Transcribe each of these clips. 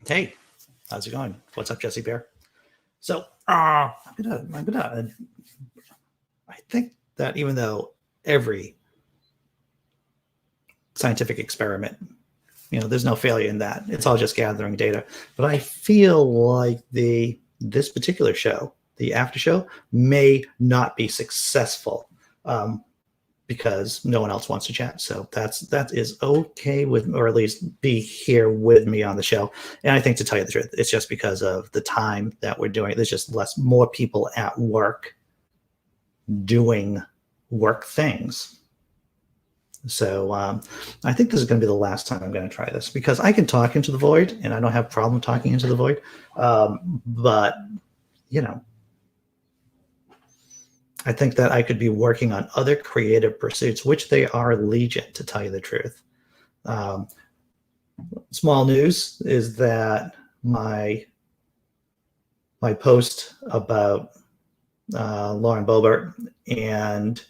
Hey, how's it going? What's up, Jesse Bear? So, I think that even though every scientific experiment, there's no failure in that. It's all just gathering data. But I feel like this particular show, the after show, may not be successful because no one else wants to chat. So that is okay with, or at least be here with me on the show. And I think, to tell you the truth, it's just because of the time that we're doing it. There's just more people at work doing work things. So I think this is going to be the last time I'm going to try this, because I can talk into the void and I don't have a problem talking into the void. But, I think that I could be working on other creative pursuits, which they are legion, to tell you the truth. Small news is that my post about Lauren Boebert and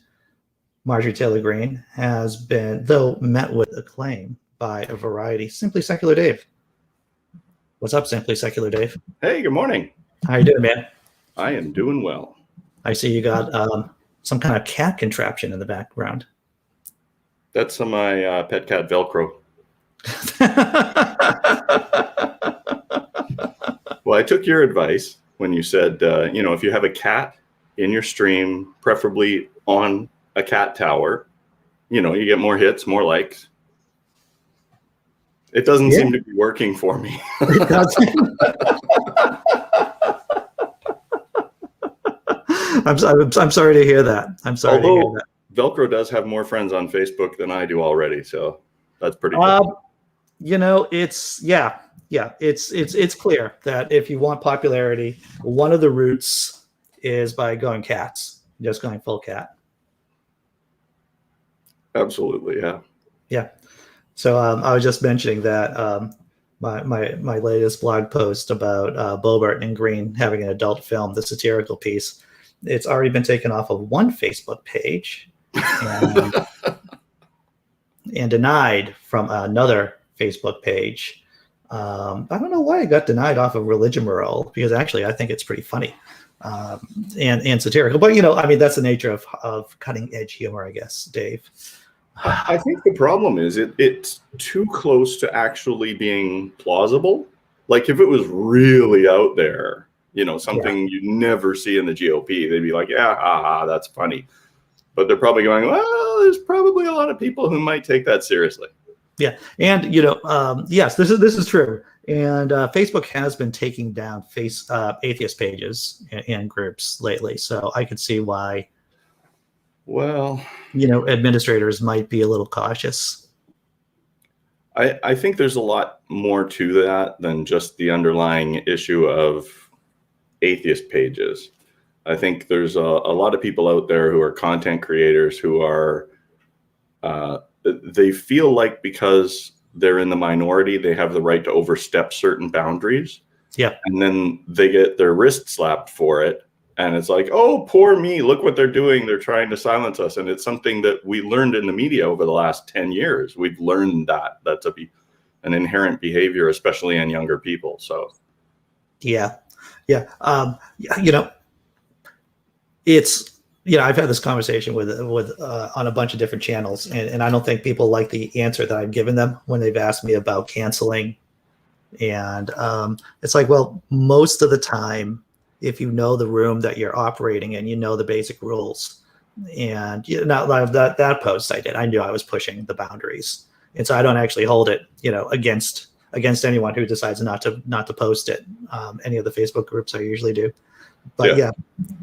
Marjorie Taylor Greene has been, though met with acclaim by a variety. Simply Secular Dave. What's up, Simply Secular Dave? Hey, good morning. How you doing, man? I am doing well. I see you got some kind of cat contraption in the background. That's my pet cat, Velcro. Well, I took your advice when you said, if you have a cat in your stream, preferably on a cat tower, you get more hits, more likes. It doesn't seem to be working for me. It doesn't. I'm sorry to hear that. Although Velcro does have more friends on Facebook than I do already, so that's pretty good. It's clear that if you want popularity, one of the routes is by going cats, just going full cat. Absolutely, yeah. Yeah. So I was just mentioning that my latest blog post about Boebert and Greene having an adult film, the satirical piece, it's already been taken off of one Facebook page and denied from another Facebook page. I don't know why it got denied off of Religion Morale, because actually I think it's pretty funny and satirical. But, that's the nature of cutting edge humor, I guess, Dave. I think the problem is it's too close to actually being plausible. Like if it was really out there, something you never see in the GOP, they'd be like, yeah, that's funny. But they're probably going, well, there's probably a lot of people who might take that seriously. Yeah. And, yes, this is true. And Facebook has been taking down atheist pages and groups lately. So I could see why, administrators might be a little cautious. I think there's a lot more to that than just the underlying issue of atheist pages. I think there's a lot of people out there who are content creators who are, they feel like because they're in the minority, they have the right to overstep certain boundaries. Yeah. And then they get their wrist slapped for it. And it's like, oh, poor me, look what they're doing. They're trying to silence us. And it's something that we learned in the media over the last 10 years. We've learned that that's an inherent behavior, especially in younger people. So, yeah. It's, I've had this conversation with on a bunch of different channels, and I don't think people like the answer that I've given them when they've asked me about canceling. And it's like, well, most of the time, if you know the room that you're operating in, the basic rules. And that post I did, I knew I was pushing the boundaries, and so I don't actually hold it, against anyone who decides not to post it. Any of the Facebook groups I usually do, but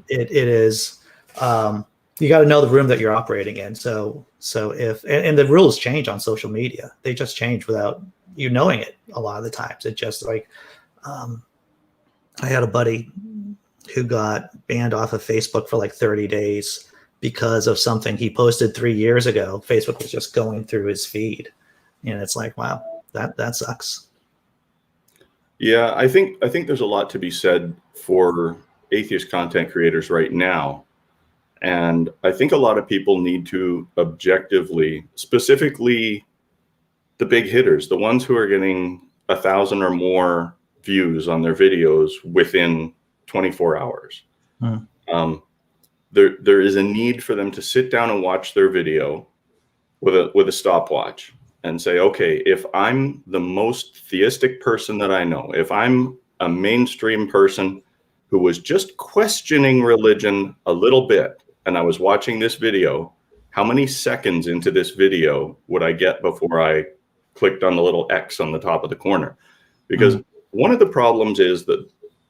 it is. You got to know the room that you're operating in. So if and the rules change on social media, they just change without you knowing it. A lot of the times, it just like I had a buddy who got banned off of Facebook for like 30 days because of something he posted 3 years ago. Facebook was just going through his feed, and it's like, wow, that sucks. Yeah, I think there's a lot to be said for atheist content creators right now. And I think a lot of people need to objectively, specifically the big hitters, the ones who are getting 1,000 or more views on their videos within 24 hours. There is a need for them to sit down and watch their video with a stopwatch and say, okay, if I'm the most theistic person that I know, if I'm a mainstream person who was just questioning religion a little bit, and I was watching this video, how many seconds into this video would I get before I clicked on the little X on the top of the corner? Because one of the problems is that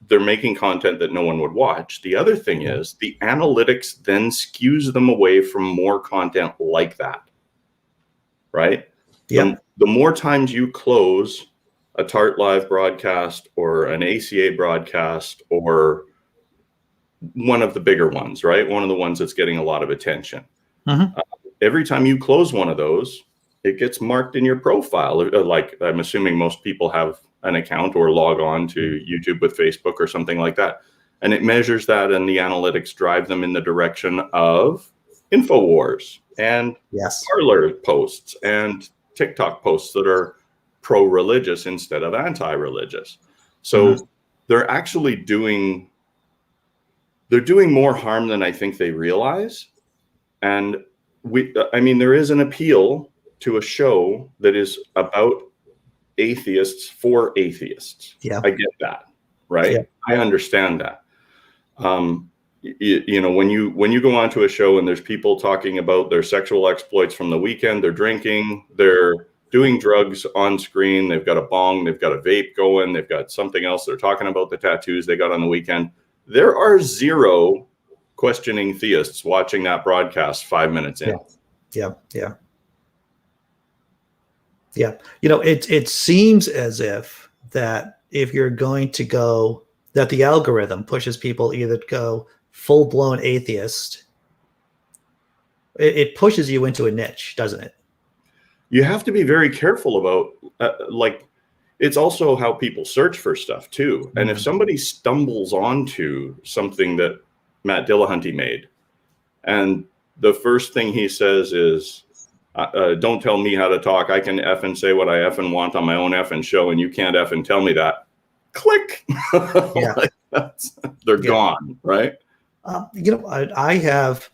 they're making content that no one would watch. The other thing is the analytics then skews them away from more content like that, right? Yeah. The more times you close a TART live broadcast or an ACA broadcast or one of the bigger ones, right? One of the ones that's getting a lot of attention. Every time you close one of those, it gets marked in your profile. Like, I'm assuming most people have an account or log on to YouTube with Facebook or something like that. And it measures that, and the analytics drive them in the direction of InfoWars and Parler posts and TikTok posts that are pro-religious instead of anti-religious. So they're actually doing more harm than I think they realize. And there is an appeal to a show that is about atheists for atheists. I get that, right? I understand that. When you go onto a show and there's people talking about their sexual exploits from the weekend, they're drinking, they're doing drugs on screen, they've got a bong, they've got a vape going, they've got something else, they're talking about the tattoos they got on the weekend. There are zero questioning theists watching that broadcast 5 minutes in. Yeah. It seems as if you're going to go, that the algorithm pushes people either to go full-blown atheist. It pushes you into a niche, doesn't it? You have to be very careful about, it's also how people search for stuff too. And if somebody stumbles onto something that Matt Dillahunty made, and the first thing he says is, don't tell me how to talk. I can effing say what I effing want on my own effing show, and you can't effing tell me that. Click. They're gone, right? I have,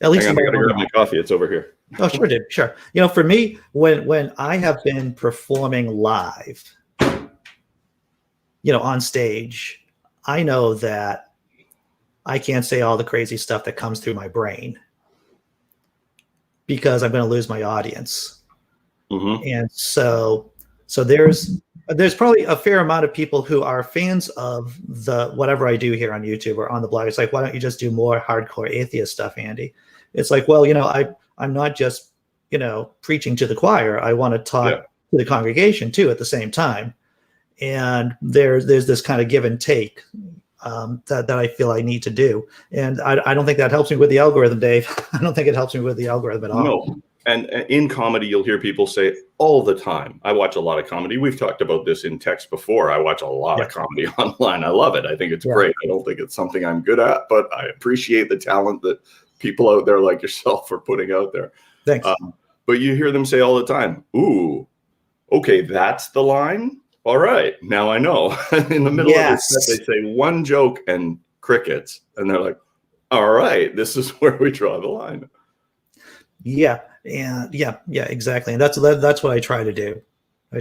at least I gotta grab my coffee. It's over here. Oh, sure, dude. Sure. For me, when I have been performing live, on stage, I know that I can't say all the crazy stuff that comes through my brain because I'm going to lose my audience. And so there's probably a fair amount of people who are fans of the whatever I do here on YouTube or on the blog. It's like, why don't you just do more hardcore atheist stuff, Andy? It's like, well, I'm not just, preaching to the choir. I want to talk to the congregation too at the same time. And there's this kind of give and take that I feel I need to do. And I don't think that helps me with the algorithm, Dave. I don't think it helps me with the algorithm at all. No. And in comedy, you'll hear people say all the time, I watch a lot of comedy. We've talked about this in text before. I watch a lot of comedy online. I love it. I think it's great. I don't think it's something I'm good at, but I appreciate the talent that people out there like yourself are putting out there. Thanks. But you hear them say all the time, ooh, okay, that's the line. All right, now I know. In the middle of the set, they say one joke and crickets. And they're like, all right, this is where we draw the line. Yeah, exactly. And that's what I try to do.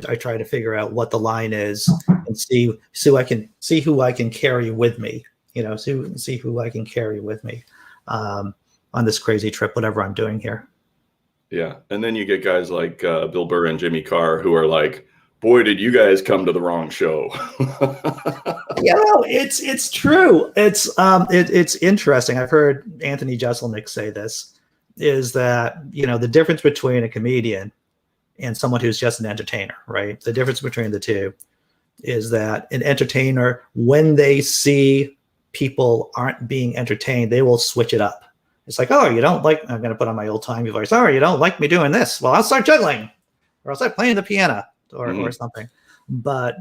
I try to figure out what the line is and see who I can carry with me. See who I can carry with me on this crazy trip, whatever I'm doing here. Yeah, and then you get guys like Bill Burr and Jimmy Carr who are like, boy, did you guys come to the wrong show. It's true. It's interesting. I've heard Anthony Jeselnik say this, is that, the difference between a comedian and someone who's just an entertainer, right? The difference between the two is that an entertainer, when they see people aren't being entertained, they will switch it up. It's like, oh, you don't like, I'm going to put on my old timey voice. Oh, you don't like me doing this? Well, I'll start juggling, or I'll start playing the piano, or something. But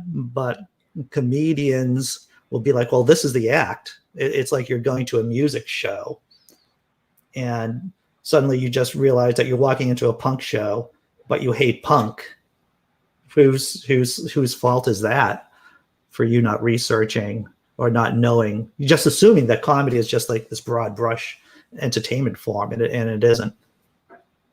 comedians will be like, well, this is the act. It's like you're going to a music show, and suddenly you just realize that you're walking into a punk show, but you hate punk. Whose fault is that? for you not researching or not knowing, just assuming that comedy is just like this broad brush entertainment form, and it isn't.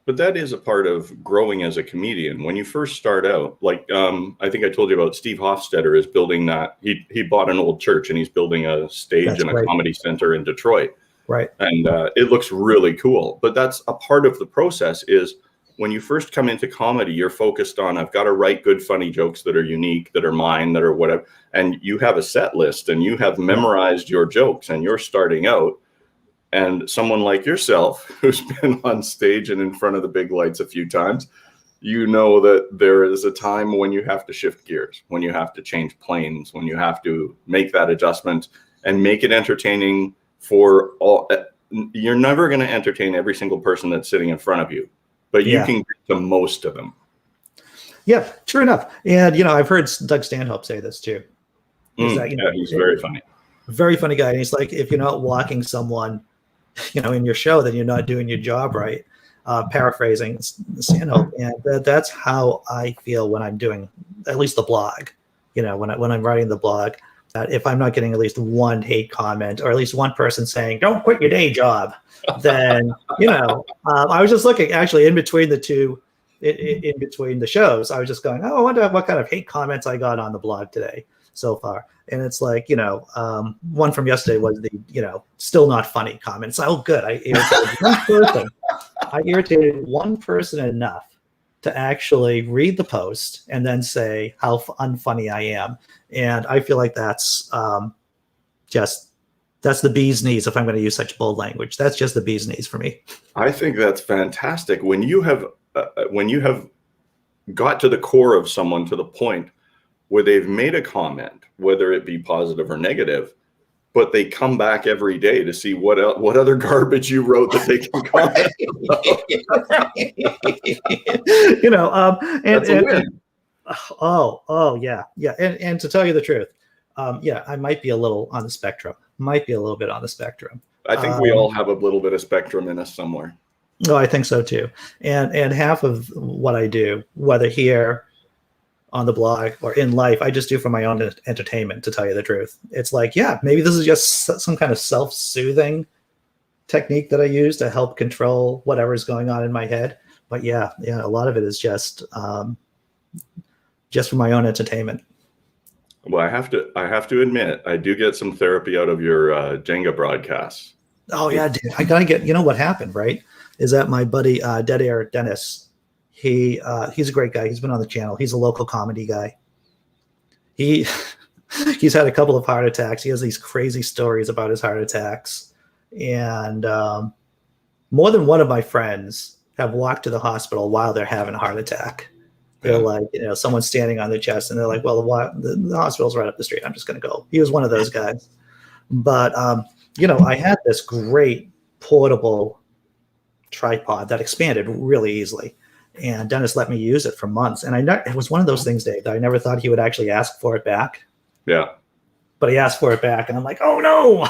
But that is a part of growing as a comedian. When you first start out, like I think I told you about Steve Hofstetter is building that. He bought an old church and he's building a stage That's and a right. comedy center in Detroit. Right. And it looks really cool. But that's a part of the process is when you first come into comedy, you're focused on, I've got to write good, funny jokes that are unique, that are mine, that are whatever. And you have a set list and you have memorized your jokes and you're starting out. And someone like yourself, who's been on stage and in front of the big lights a few times, you know that there is a time when you have to shift gears, when you have to change planes, when you have to make that adjustment and make it entertaining for all. You're never going to entertain every single person that's sitting in front of you, but you can get to most of them. Yeah, sure enough. And, I've heard Doug Stanhope say this too. That, he's very funny. Very funny guy. And he's like, if you're not walking someone, in your show, then you're not doing your job right. Paraphrasing Stanhope. And that's how I feel when I'm doing at least the blog. When I'm writing the blog, that if I'm not getting at least one hate comment or at least one person saying, don't quit your day job, then, I was just looking actually in between the two, in between the shows, I was just going, oh, I wonder what kind of hate comments I got on the blog today so far. And it's like, one from yesterday was the, still not funny comments. Oh, good. I irritated one person enough to actually read the post and then say how unfunny I am. And I feel like that's that's the bee's knees. If I'm going to use such bold language, that's just the bee's knees for me. I think that's fantastic. When you have got to the core of someone to the point where they've made a comment, whether it be positive or negative, but they come back every day to see what other garbage you wrote that they can comment about. That's a win. Yeah. And to tell you the truth, I might be a little on the spectrum. Might be a little bit on the spectrum. I think we all have a little bit of spectrum in us somewhere. No, I think so too. And half of what I do, whether here on the blog or in life, I just do for my own entertainment, to tell you the truth. It's like, maybe this is just some kind of self-soothing technique that I use to help control whatever's going on in my head. But a lot of it is just for my own entertainment. Well, I have to admit, I do get some therapy out of your Jenga broadcasts. Oh yeah, dude. I gotta get, what happened, right? Is that my buddy, Dead Air Dennis, he's a great guy. He's been on the channel. He's a local comedy guy. He's had a couple of heart attacks. He has these crazy stories about his heart attacks. And more than one of my friends have walked to the hospital while they're having a heart attack. They're like, someone's standing on their chest and they're like, well, the hospital's right up the street. I'm just going to go. He was one of those guys. But, I had this great portable tripod that expanded really easily. And Dennis let me use it for months. And it was one of those things, Dave, that I never thought he would actually ask for it back. Yeah. But he asked for it back. And I'm like, oh, no.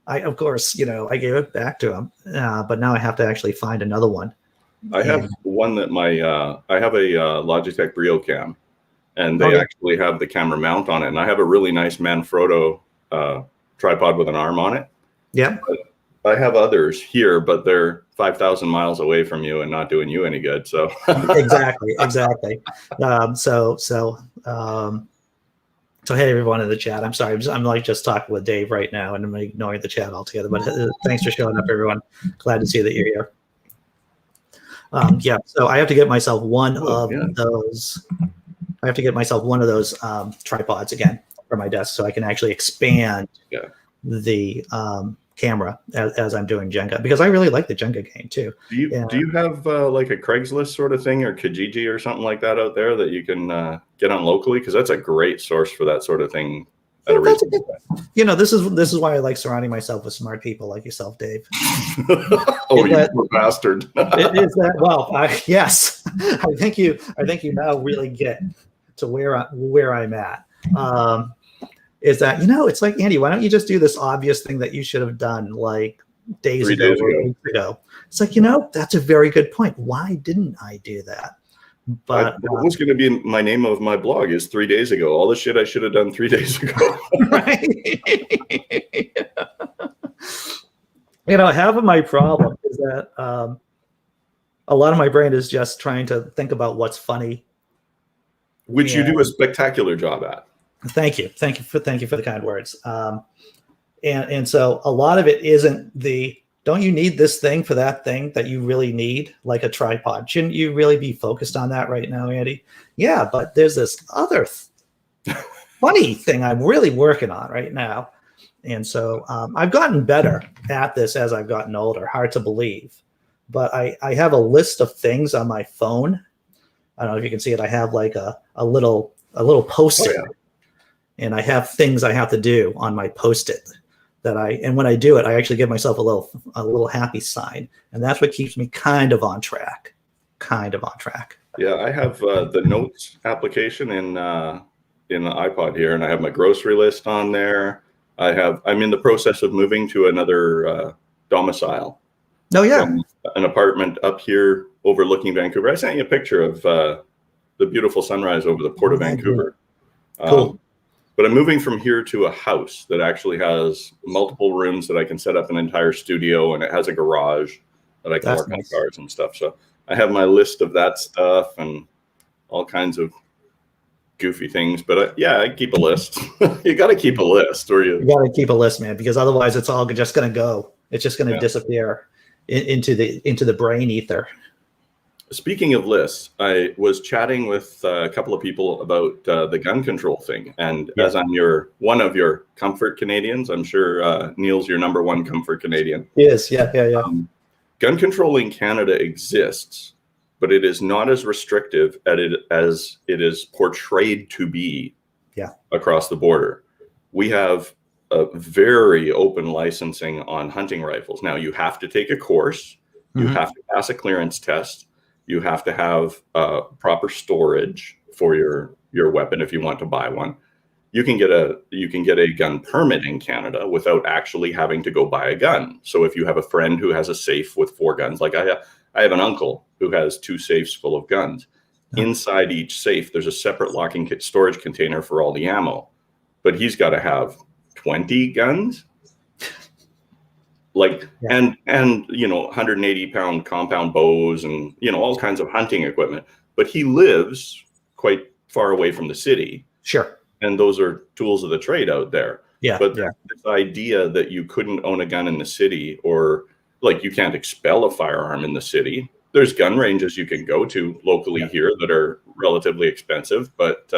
Of course, I gave it back to him. But now I have to actually find another one. I have one that I have a Logitech Brio Cam, and they actually have the camera mount on it. And I have a really nice Manfrotto tripod with an arm on it. Yeah. I have others here, but they're 5,000 miles away from you and not doing you any good. So exactly. So hey, everyone in the chat. I'm sorry. I'm like just talking with Dave right now, and I'm ignoring the chat altogether. But thanks for showing up, everyone. Glad to see that you're here. So I have to get myself one of those. I have to get myself one of those tripods again for my desk, so I can actually expand the camera as I'm doing Jenga, because I really like the Jenga game too. Do you have like a Craigslist sort of thing or Kijiji or something like that out there that you can get on locally? Because that's a great source for that sort of thing. This is why I like surrounding myself with smart people like yourself, Dave. You poor bastard. Is that well? Yes, I think you now really get to where I'm at. Is that it's like, Andy, why don't you just do this obvious thing that you should have done like weeks ago? It's like, that's a very good point. Why didn't I do that? But that was going to be my name of my blog is 3 days ago. All the shit I should have done 3 days ago. right. Half of my problem is that a lot of my brain is just trying to think about what's funny. Which you do a spectacular job at. Thank you for the kind words. And so a lot of it isn't don't you need this thing for that thing that you really need, like a tripod? Shouldn't you really be focused on that right now, Andy? Yeah, but there's this other funny thing I'm really working on right now. And so I've gotten better at this as I've gotten older. Hard to believe. But I have a list of things on my phone. I don't know if you can see it. I have like a little Post-it. Oh, yeah. And I have things I have to do on my Post-it and when I do it, I actually give myself a little happy sign. And that's what keeps me kind of on track. Yeah, I have the Notes application in the iPod here, and I have my grocery list on there. I'm in the process of moving to another domicile. Oh, yeah. An apartment up here overlooking Vancouver. I sent you a picture of the beautiful sunrise over the Port of Vancouver. Cool. But I'm moving from here to a house that actually has multiple rooms that I can set up an entire studio, and it has a garage that I can work on cars and stuff. So I have my list of that stuff and all kinds of goofy things. But I keep a list. You got to keep a list, or you got to keep a list, man, because otherwise it's all just going to go. It's just going to disappear into the brain ether. Speaking of lists, I was chatting with a couple of people about the gun control thing. And as I'm one of your comfort Canadians, I'm sure Neil's your number one comfort Canadian. He is, yeah. Gun control in Canada exists, but it is not as restrictive as it is portrayed to be across the border. We have a very open licensing on hunting rifles. Now, you have to take a course. You have to pass a clearance test. You have to have proper storage for your weapon if you want to buy one. You can get a gun permit in Canada without actually having to go buy a gun. So if you have a friend who has a safe with 4 guns, like I have an uncle who has 2 safes full of guns. Inside each safe, there's a separate locking storage container for all the ammo. But he's got to have 20 guns. And 180-pound compound bows and all kinds of hunting equipment. But he lives quite far away from the city. Sure. And those are tools of the trade out there. Yeah. But this idea that you couldn't own a gun in the city, or like you can't expel a firearm in the city. There's gun ranges you can go to locally here that are relatively expensive. But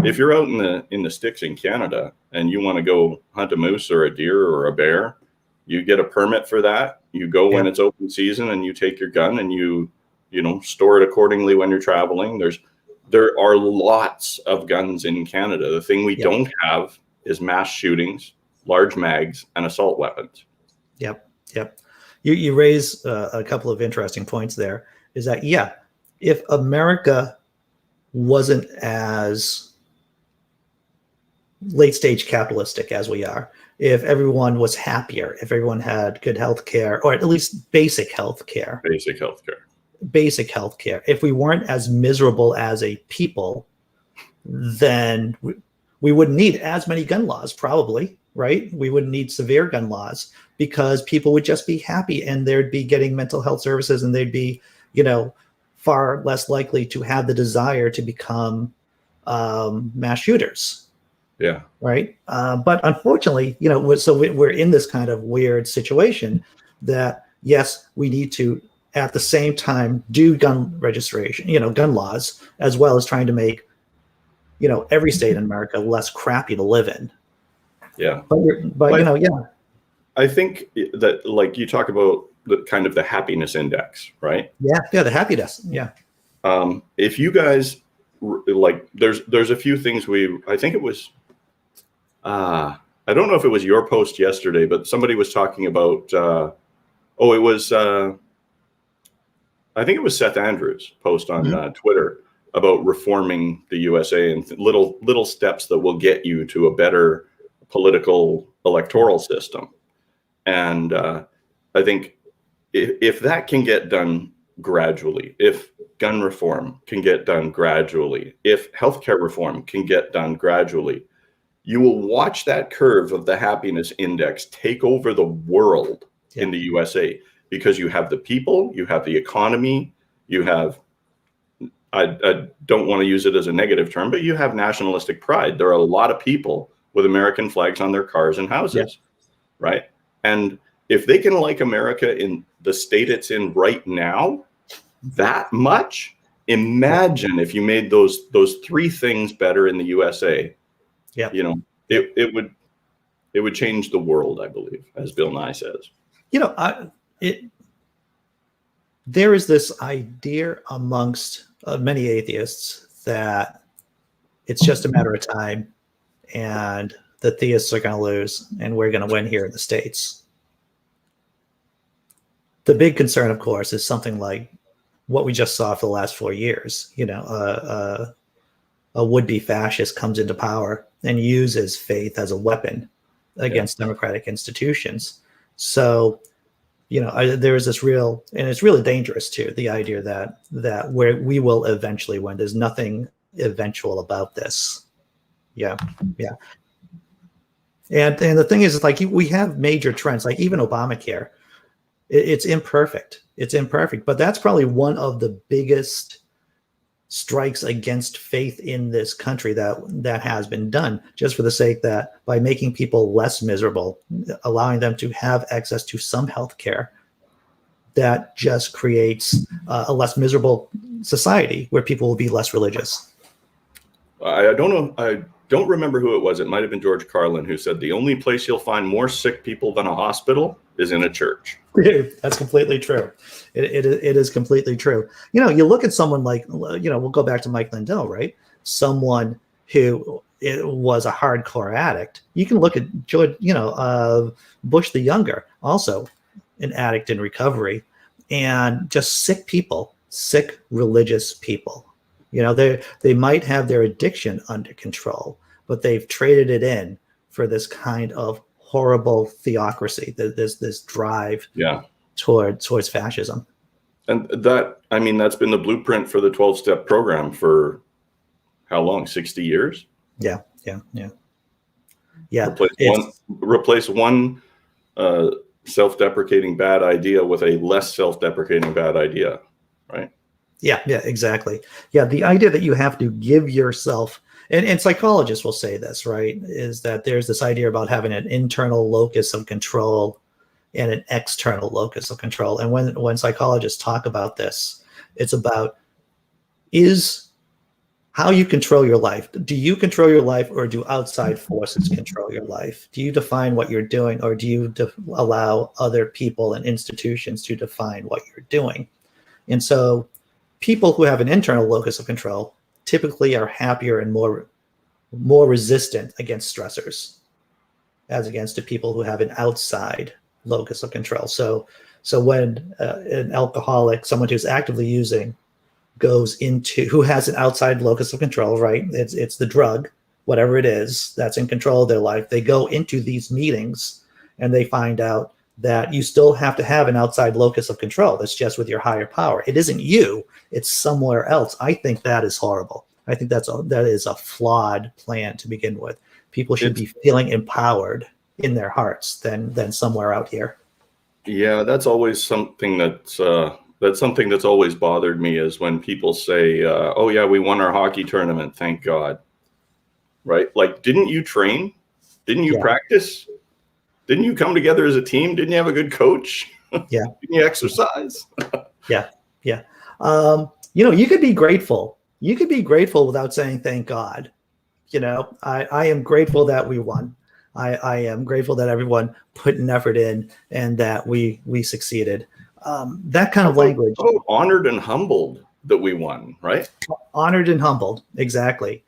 if you're out in the sticks in Canada and you want to go hunt a moose or a deer or a bear, you get a permit for that. You go when it's open season, and you take your gun and you store it accordingly when you're traveling. There are lots of guns in Canada. The thing we don't have is mass shootings, large mags, and assault weapons. Yep. You raise a couple of interesting points there. Is that if America wasn't as late stage capitalistic as we are, if everyone was happier, if everyone had good health care, or at least basic health care, if we weren't as miserable as a people, then we wouldn't need as many gun laws, probably, right? We wouldn't need severe gun laws because people would just be happy and they'd be getting mental health services, and they'd be, far less likely to have the desire to become mass shooters. Yeah. Right. But unfortunately, so we're in this kind of weird situation that, yes, we need to, at the same time, do gun registration, gun laws, as well as trying to make, every state in America less crappy to live in. Yeah. But I think that, like, you talk about the kind of the happiness index, right? Yeah. The happiness. Yeah. If you guys there's a few things I think it was, I don't know if it was your post yesterday, but somebody was talking about, I think it was Seth Andrews' post on Twitter about reforming the USA and little steps that will get you to a better political electoral system. And I think if that can get done gradually, if gun reform can get done gradually, if healthcare reform can get done gradually, you will watch that curve of the happiness index take over the world in the USA, because you have the people, you have the economy, you have, I don't want to use it as a negative term, but you have nationalistic pride. There are a lot of people with American flags on their cars and houses, right? And if they can like America in the state it's in right now that much, imagine if you made those three things better in the USA. You know, it would change the world, I believe, as Bill Nye says. You know, there is this idea amongst many atheists that it's just a matter of time and the theists are going to lose and we're going to win here in the States. The big concern, of course, is something like what we just saw for the last 4 years. You know, a would-be fascist comes into power and uses faith as a weapon against democratic institutions. So, you know, there is this real, and it's really dangerous too, the idea that where we will eventually win. There's nothing eventual about this. Yeah. And the thing is, like, we have major trends, like even Obamacare. It's imperfect. It's imperfect, but that's probably one of the biggest strikes against faith in this country that has been done, just for the sake that by making people less miserable, allowing them to have access to some health care, that just creates a less miserable society where people will be less religious. I don't know. I don't remember who it was. It might have been George Carlin who said the only place you'll find more sick people than a hospital is in a church. That's completely true. It is completely true. You know, you look at someone like, you know, we'll go back to Mike Lindell, right? Someone who was a hardcore addict. You can look at George, you know, Bush the Younger, also an addict in recovery, and just sick people, sick religious people. You know, they might have their addiction under control, but they've traded it in for this kind of horrible theocracy, this drive towards fascism. And that, I mean, that's been the blueprint for the 12-step program for how long? 60 years? Yeah. Replace one self-deprecating bad idea with a less self-deprecating bad idea, right? Yeah, exactly. Yeah, the idea that you have to give yourself, and psychologists will say this, right, is that there's this idea about having an internal locus of control and an external locus of control. And when psychologists talk about this, it's about how you control your life. Do you control your life, or do outside forces control your life? Do you define what you're doing, or do you allow other people and institutions to define what you're doing? And so people who have an internal locus of control typically are happier and more resistant against stressors, as against to people who have an outside locus of control. So when an alcoholic, someone who's actively using, who has an outside locus of control, right? It's the drug, whatever it is that's in control of their life. They go into these meetings and they find out that you still have to have an outside locus of control. That's just with your higher power. It isn't you, it's somewhere else. I think that is horrible. I think that is a flawed plan to begin with. People should be feeling empowered in their hearts than somewhere out here. Yeah, that's always something that's always bothered me, is when people say, oh yeah, we won our hockey tournament, thank God. Right? Like, didn't you train? Didn't you practice? Didn't you come together as a team? Didn't you have a good coach? Yeah. Didn't you exercise? Yeah. You know, you could be grateful. You could be grateful without saying thank God. You know, I am grateful that we won. I am grateful that everyone put an effort in and that we succeeded. That kind of language. Honored and humbled that we won, right? Honored and humbled, exactly.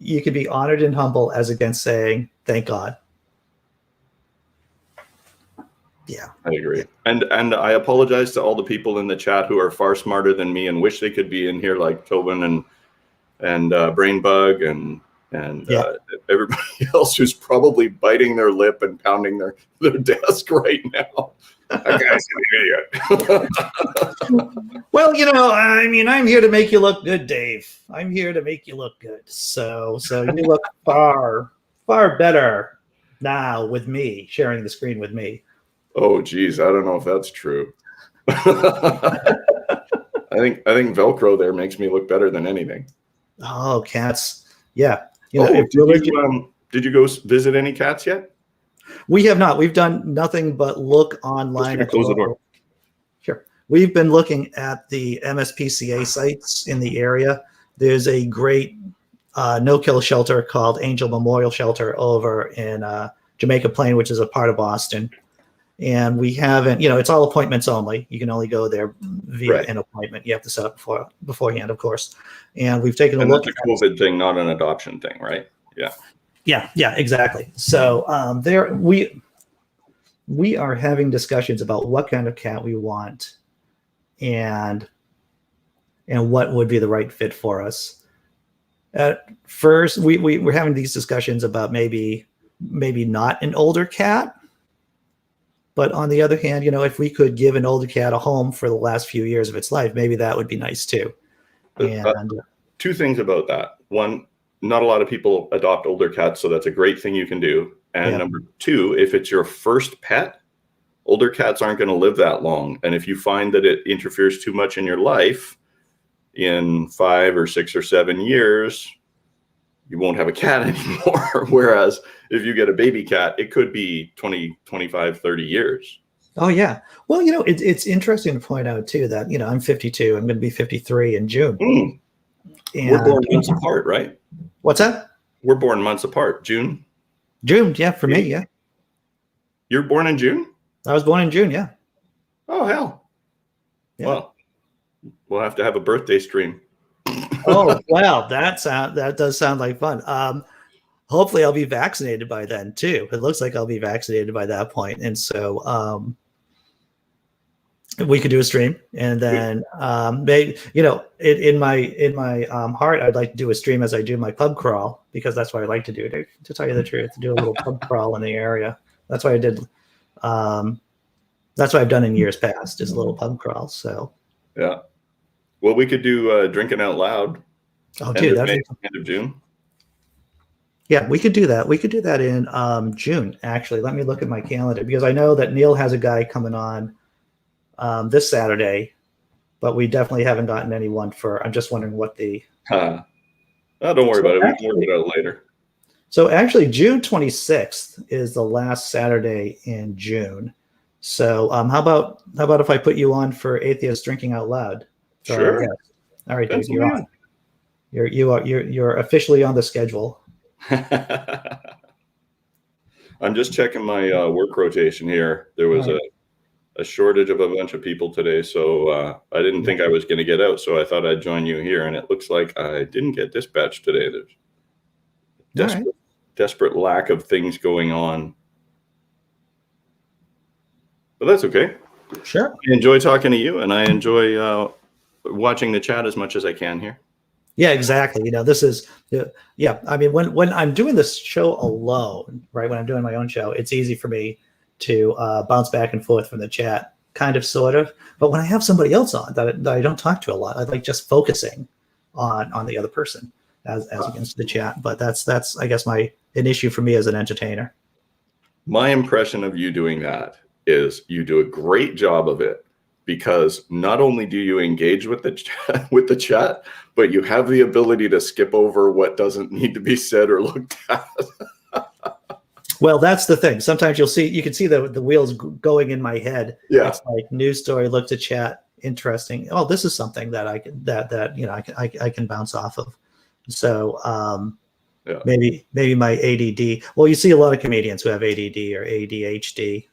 You could be honored and humble as against saying thank God. Yeah, I agree. And I apologize to all the people in the chat who are far smarter than me and wish they could be in here, like Tobin and Brainbug and everybody else who's probably biting their lip and pounding their desk right now. That guy's an idiot. Well, I mean, I'm here to make you look good, Dave. I'm here to make you look good. So you look far, far better now with me, sharing the screen with me. Oh, geez, I don't know if that's true. I think Velcro there makes me look better than anything. Oh, cats. Yeah. Did you go visit any cats yet? We have not. We've done nothing but look online. Close the door. Sure. We've been looking at the MSPCA sites in the area. There's a great no-kill shelter called Angel Memorial Shelter over in Jamaica Plain, which is a part of Boston. And we haven't, it's all appointments only. You can only go there via an appointment. You have to set up beforehand, of course. And we've taken a look. That's a COVID thing, not an adoption thing, right? Yeah. Yeah, exactly. So we are having discussions about what kind of cat we want and what would be the right fit for us. At first, we're having these discussions about maybe not an older cat. But on the other hand, if we could give an older cat a home for the last few years of its life, maybe that would be nice too. And two things about that. One, not a lot of people adopt older cats, so that's a great thing you can do. And number two, if it's your first pet, older cats aren't going to live that long. And if you find that it interferes too much in your life, in 5 or 6 or 7 years, you won't have a cat anymore. Whereas if you get a baby cat, it could be 20, 25, 30 years. Oh, yeah. Well, it's interesting to point out, too, that, I'm 52. I'm going to be 53 in June. And we're born months apart, right? What's that? We're born months apart. June, yeah, for me, yeah. You're born in June? I was born in June, yeah. Oh, hell. Yeah. Well, we'll have to have a birthday stream. Oh, wow. That does sound like fun. Hopefully I'll be vaccinated by then too. It looks like I'll be vaccinated by that point. And so we could do a stream, and then maybe, in my heart, I'd like to do a stream as I do my pub crawl, because that's what I like to do, to tell you the truth, to do a little pub crawl in the area. That's what I did. That's what I've done in years past, is a little pub crawl. So yeah. Well, we could do Drinking Out Loud. Oh, dude, that's end of June. Yeah, we could do that. We could do that in June, actually. Let me look at my calendar, because I know that Neil has a guy coming on this Saturday, but we definitely haven't gotten anyone I'm just wondering what the... Oh, don't worry about it. We can work it out later. So actually, June 26th is the last Saturday in June. So how about if I put you on for Atheist Drinking Out Loud? So, sure. Yeah. All right, dude, you're on. You're officially on the schedule. I'm just checking my work rotation here. There was a shortage of a bunch of people today, so I didn't think I was going to get out, so I thought I'd join you here, and it looks like I didn't get dispatched today. There's desperate lack of things going on. But that's okay. Sure. I enjoy talking to you, and I enjoy watching the chat as much as I can here. Yeah, exactly. This is, I mean, when I'm doing this show alone, right, when I'm doing my own show, it's easy for me to bounce back and forth from the chat, kind of, sort of. But when I have somebody else on that I don't talk to a lot, I like just focusing on the other person as against the chat. But that's I guess an issue for me as an entertainer. My impression of you doing that is you do a great job of it, because not only do you engage with the chat, but you have the ability to skip over what doesn't need to be said or looked at. Well, that's the thing. Sometimes you can see the wheels going in my head. Yeah. It's like news story, look to chat, interesting. Oh, this is something that I can bounce off of. So maybe my ADD. Well, you see a lot of comedians who have ADD or ADHD.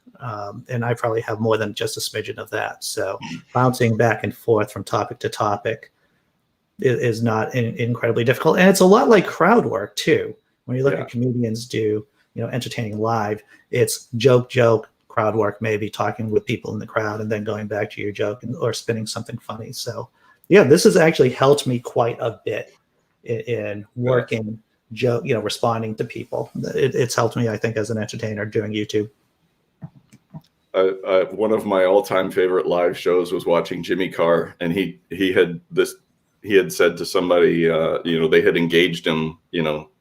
And I probably have more than just a smidgen of that. So bouncing back and forth from topic to topic is not incredibly difficult. And it's a lot like crowd work too. When you look at comedians do, entertaining live, it's joke, crowd work, maybe talking with people in the crowd and then going back to your joke or spinning something funny. So yeah, this has actually helped me quite a bit in working joke, responding to people. It's helped me, I think, as an entertainer doing YouTube. One of my all-time favorite live shows was watching Jimmy Carr, and he had said to somebody, they had engaged him,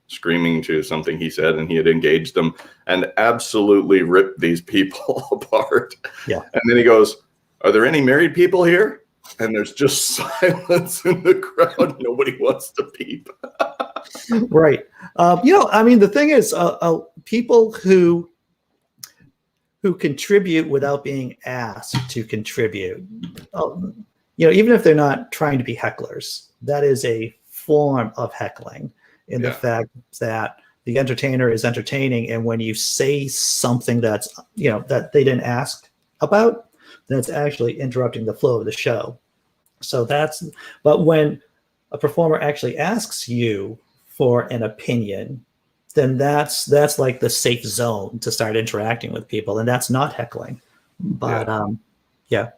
screaming to something he said, and he had engaged them and absolutely ripped these people apart. Yeah. And then he goes, "Are there any married people here?" And there's just silence in the crowd. Nobody wants to peep. Right. The thing is, people who contribute without being asked to contribute, even if they're not trying to be hecklers, that is a form of heckling in the fact that the entertainer is entertaining. And when you say something that's, that they didn't ask about, that's actually interrupting the flow of the show. But when a performer actually asks you for an opinion, then that's like the safe zone to start interacting with people, and that's not heckling. But yeah.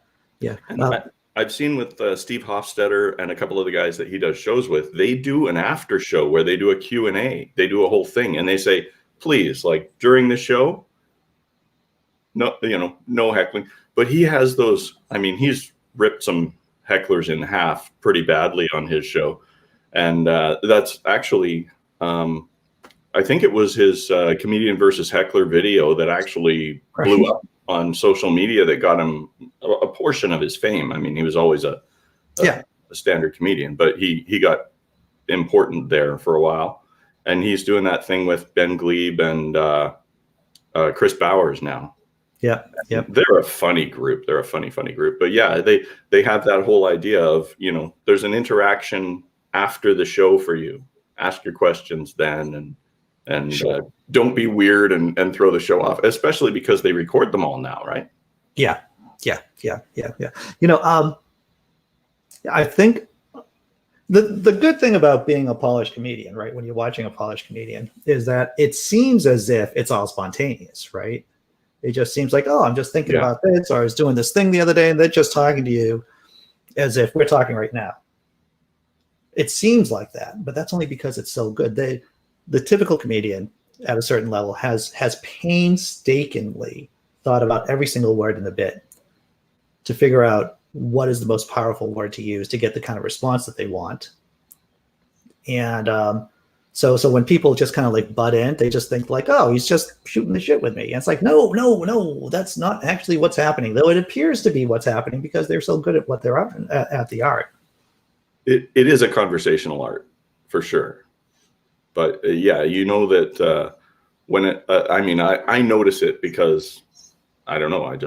I've seen with Steve Hofstetter and a couple of the guys that he does shows with, they do an after show where they do a Q&A. They do a whole thing, and they say, please, like during the show, no heckling. But he has those. I mean, he's ripped some hecklers in half pretty badly on his show, and that's actually. I think it was his comedian versus heckler video that actually blew up on social media that got him a portion of his fame. I mean, he was always a standard comedian, but he got important there for a while. And he's doing that thing with Ben Glebe and Chris Bowers now. Yeah. They're a funny group. They're a funny group. But yeah, they have that whole idea of, there's an interaction after the show for you. Ask your questions then, and sure. Don't be weird and throw the show off, especially because they record them all now, right? Yeah. I think the good thing about being a polished comedian, right, when you're watching a polished comedian, is that it seems as if it's all spontaneous, right? It just seems like, oh, I'm just thinking about this, or I was doing this thing the other day, and they're just talking to you as if we're talking right now. It seems like that, but that's only because it's so good. The typical comedian at a certain level has painstakingly thought about every single word in the bit to figure out what is the most powerful word to use to get the kind of response that they want. And so when people just kind of like butt in, they just think like, oh, he's just shooting the shit with me. And it's like, no, that's not actually what's happening, though it appears to be what's happening because they're so good at what they're at the art. It is a conversational art for sure. But that when it, I notice it because I don't know. I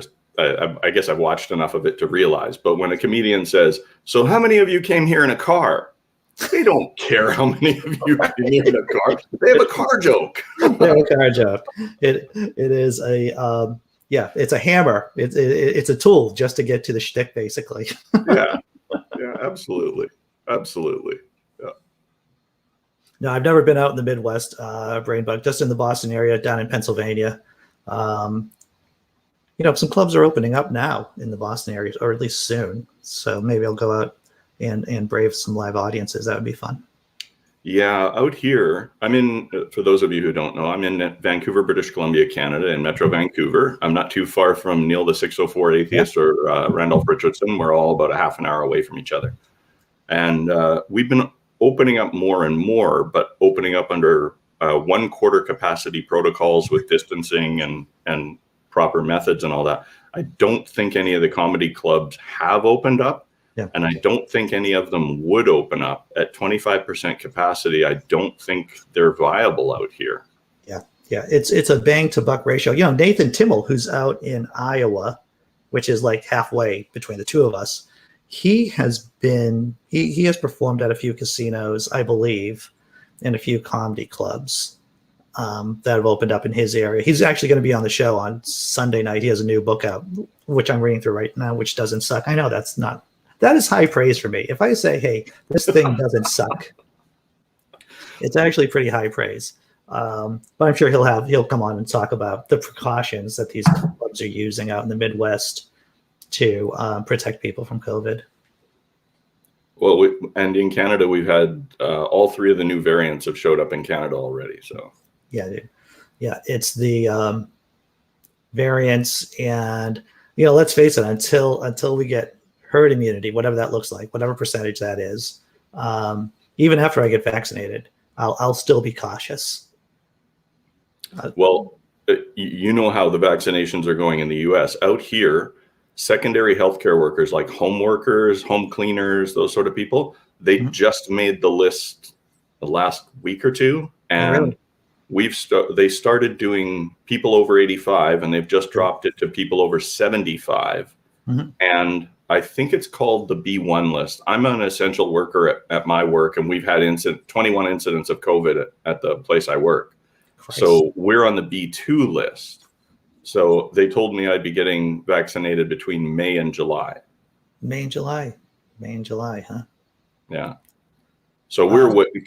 guess I've watched enough of it to realize. But when a comedian says, "So how many of you came here in a car?" They don't care how many of you came here in a car. They have a car joke. They have a car joke. It is it's a hammer. It's a tool just to get to the shtick, basically. Yeah, absolutely. No, I've never been out in the Midwest, Brainbug, just in the Boston area, down in Pennsylvania. Some clubs are opening up now in the Boston area, or at least soon. So maybe I'll go out and brave some live audiences. That would be fun. Yeah, out here, for those of you who don't know, I'm in Vancouver, British Columbia, Canada, in Metro Vancouver. I'm not too far from Neil the 604 Atheist or Randolph Richardson. We're all about a half an hour away from each other. And we've been opening up more and more, but opening up under 1/4 capacity protocols with distancing and proper methods and all that. I don't think any of the comedy clubs have opened up. Yeah. And I don't think any of them would open up at 25% capacity. I don't think they're viable out here. Yeah. It's a bang to buck ratio. Nathan Timmel, who's out in Iowa, which is like halfway between the two of us, he has performed at a few casinos, I believe, and a few comedy clubs that have opened up in his area. He's actually going to be on the show on Sunday night. He has a new book out, which I'm reading through right now, which doesn't suck. I know that is high praise for me. If I say, hey, this thing doesn't suck, it's actually pretty high praise. But I'm sure he'll come on and talk about the precautions that these clubs are using out in the Midwest to protect people from COVID. Well, and in Canada, we've had all three of the new variants have showed up in Canada already. So yeah, dude. Yeah, it's the variants, and let's face it, until we get herd immunity, whatever that looks like, whatever percentage that is, even after I get vaccinated, I'll still be cautious. Well, you know how the vaccinations are going in the US. Out here, secondary healthcare workers like home workers, home cleaners, those sort of people, they just made the list the last week or two, and they started doing people over 85, and they've just dropped it to people over 75. And I think it's called the B1 list. I'm an essential worker at my work, and we've had 21 incidents of COVID at the place I work. Christ. So we're on the B2 list. So they told me I'd be getting vaccinated between May and July. May and July, huh? Yeah. So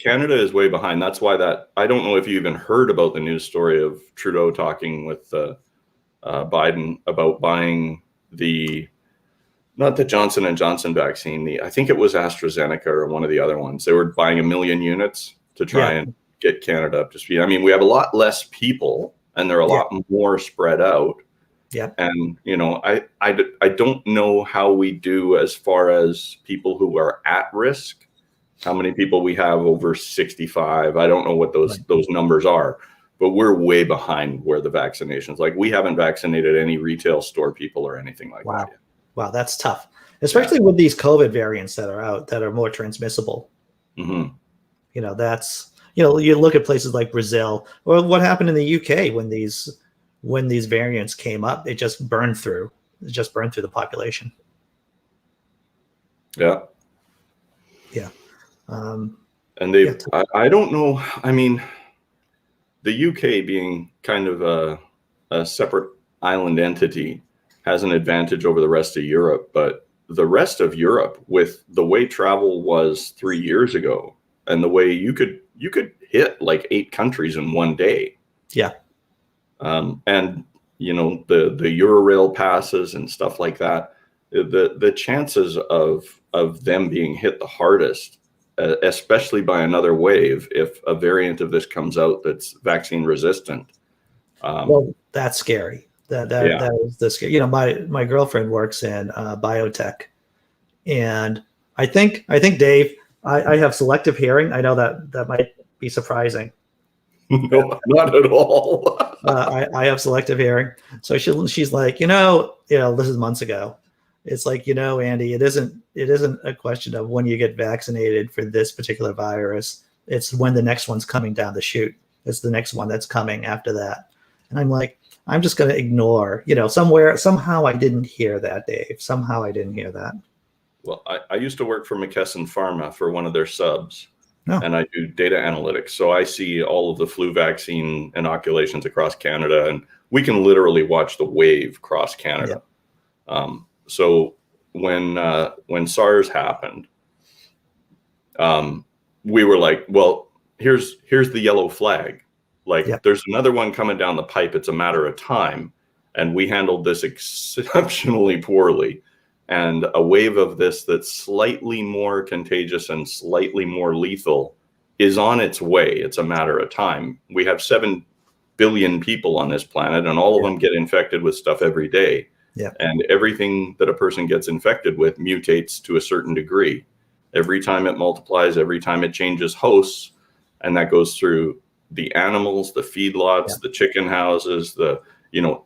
Canada is way behind. That's why I don't know if you even heard about the news story of Trudeau talking with Biden about buying not the Johnson & Johnson vaccine, I think it was AstraZeneca or one of the other ones. They were buying 1 million units to try and get Canada up to speed. I mean, we have a lot less people, and they're a lot more spread out. Yeah. And, I don't know how we do as far as people who are at risk, how many people we have over 65. I don't know what those numbers are, but we're way behind where the vaccinations, like we haven't vaccinated any retail store people or anything like that yet. Wow, that's tough, especially with these COVID variants that are out that are more transmissible. That's, you look at places like Brazil, or what happened in the UK when these variants came up, it just burned through the population. Yeah. And I don't know. I mean, the UK being kind of a separate island entity has an advantage over the rest of Europe, but the rest of Europe, with the way travel was 3 years ago, and the way you could hit like 8 countries in one day. Yeah. And the Eurail passes and stuff like that, the chances of them being hit the hardest, especially by another wave, if a variant of this comes out that's vaccine resistant. Well, that's scary. That is the scary. My girlfriend works in biotech, and I think Dave, I have selective hearing. I know that might be surprising. No, not at all. I have selective hearing, so she's like, this is months ago. It's like, Andy, it isn't a question of when you get vaccinated for this particular virus. It's when the next one's coming down the chute. It's the next one that's coming after that. And I'm like, I'm just going to ignore, somehow I didn't hear that, Dave. Somehow I didn't hear that. Well, I used to work for McKesson Pharma for one of their subs, and I do data analytics. So I see all of the flu vaccine inoculations across Canada, and we can literally watch the wave cross Canada. Yeah. So when SARS happened, we were like, well, here's the yellow flag. There's another one coming down the pipe. It's a matter of time. And we handled this exceptionally poorly. And a wave of this that's slightly more contagious and slightly more lethal is on its way. It's a matter of time. We have 7 billion people on this planet, and all of them get infected with stuff every day. Yeah. And everything that a person gets infected with mutates to a certain degree. Every time it multiplies, every time it changes hosts, and that goes through the animals, the feedlots, the chicken houses,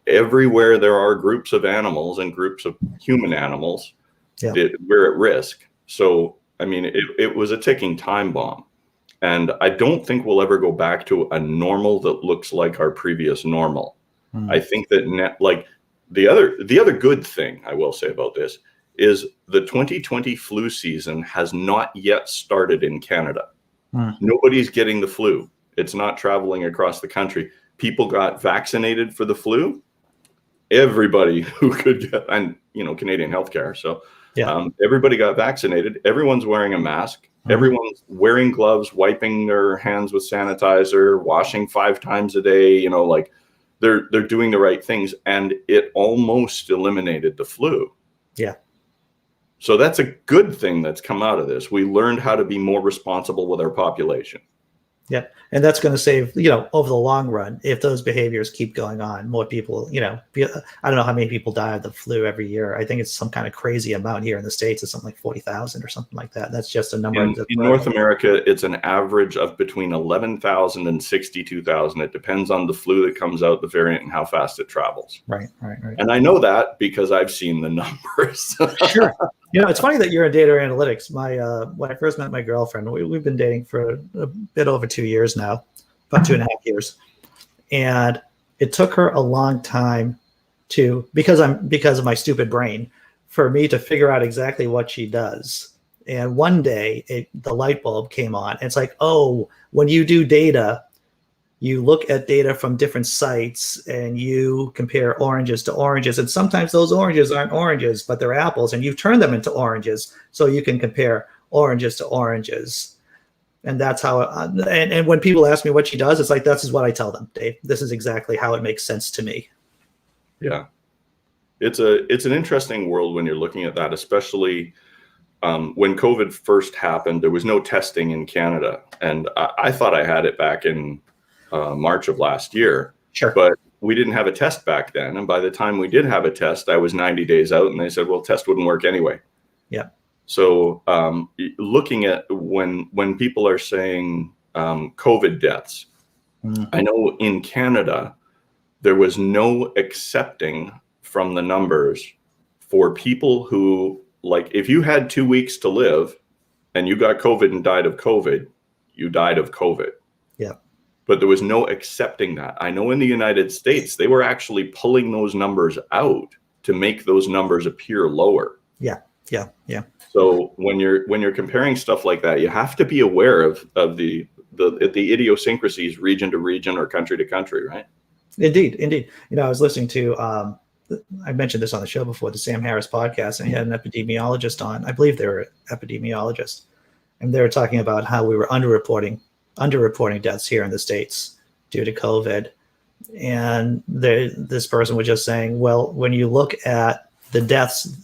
everywhere there are groups of animals and groups of human animals, we're at risk. So, I mean, it was a ticking time bomb. And I don't think we'll ever go back to a normal that looks like our previous normal. I think that the other good thing I will say about this is the 2020 flu season has not yet started in Canada. Nobody's getting the flu. It's not traveling across the country. People got vaccinated for the flu. Everybody who could get, and Canadian healthcare. So everybody got vaccinated. Everyone's wearing a mask. Everyone's wearing gloves, wiping their hands with sanitizer, washing 5 times a day. They're doing the right things, and it almost eliminated the flu. Yeah. So that's a good thing that's come out of this. We learned how to be more responsible with our population. Yeah, and that's going to save, over the long run, if those behaviors keep going on, more people, I don't know how many people die of the flu every year. I think it's some kind of crazy amount here in the States. It's something like 40,000 or something like that. That's just a number. In North America, it's an average of between 11,000 and 62,000. It depends on the flu that comes out, the variant, and how fast it travels. Right. And I know that because I've seen the numbers. Sure. It's funny that you're in data analytics. When I first met my girlfriend, we've been dating for a bit over 2 years now, about 2.5 years. And it took her a long time because of my stupid brain, for me to figure out exactly what she does. And one day the light bulb came on. It's like, oh, when you do data, you look at data from different sites and you compare oranges to oranges. And sometimes those oranges aren't oranges, but they're apples, and you turn them into oranges so you can compare oranges to oranges. And that's how, and when people ask me what she does, it's like, this is what I tell them, Dave. This is exactly how it makes sense to me. Yeah. It's an interesting world when you're looking at that, especially when COVID first happened. There was no testing in Canada. And I thought I had it back in March of last year. Sure. But we didn't have a test back then. And by the time we did have a test, I was 90 days out, and they said, well, test wouldn't work anyway. Yeah. So looking at when people are saying COVID deaths, I know in Canada, there was no accepting from the numbers for people who, like, if you had 2 weeks to live and you got COVID and died of COVID, you died of COVID. Yeah. But there was no accepting that. I know in the United States, they were actually pulling those numbers out to make those numbers appear lower. Yeah. So when you're comparing stuff like that, you have to be aware of the idiosyncrasies, region to region or country to country, right? Indeed. I was listening to, I mentioned this on the show before, the Sam Harris podcast, and he had an epidemiologist on. I believe they were epidemiologists, and they were talking about how we were underreporting deaths here in the States due to COVID. And this person was just saying, well, when you look at the deaths,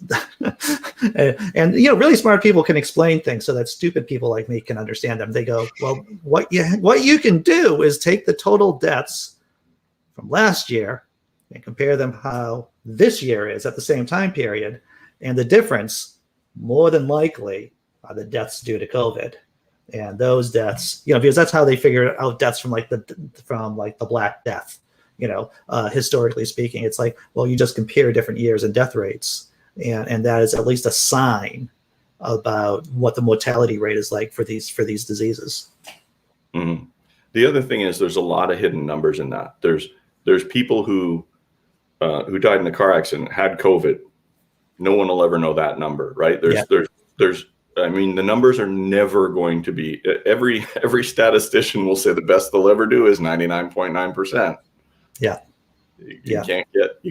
and really smart people can explain things so that stupid people like me can understand them. They go, well, what you can do is take the total deaths from last year and compare them how this year is at the same time period, and the difference more than likely are the deaths due to COVID. And those deaths, because that's how they figure out deaths from the Black Death. Historically speaking, it's like, well, you just compare different years and death rates, and that is at least a sign about what the mortality rate is like for these diseases. Mm-hmm. The other thing is there's a lot of hidden numbers in that. There's people who died in a car accident, had COVID. No one will ever know that number, right? I mean, the numbers are never going to be, every statistician will say the best they'll ever do is 99.9%. Yeah. You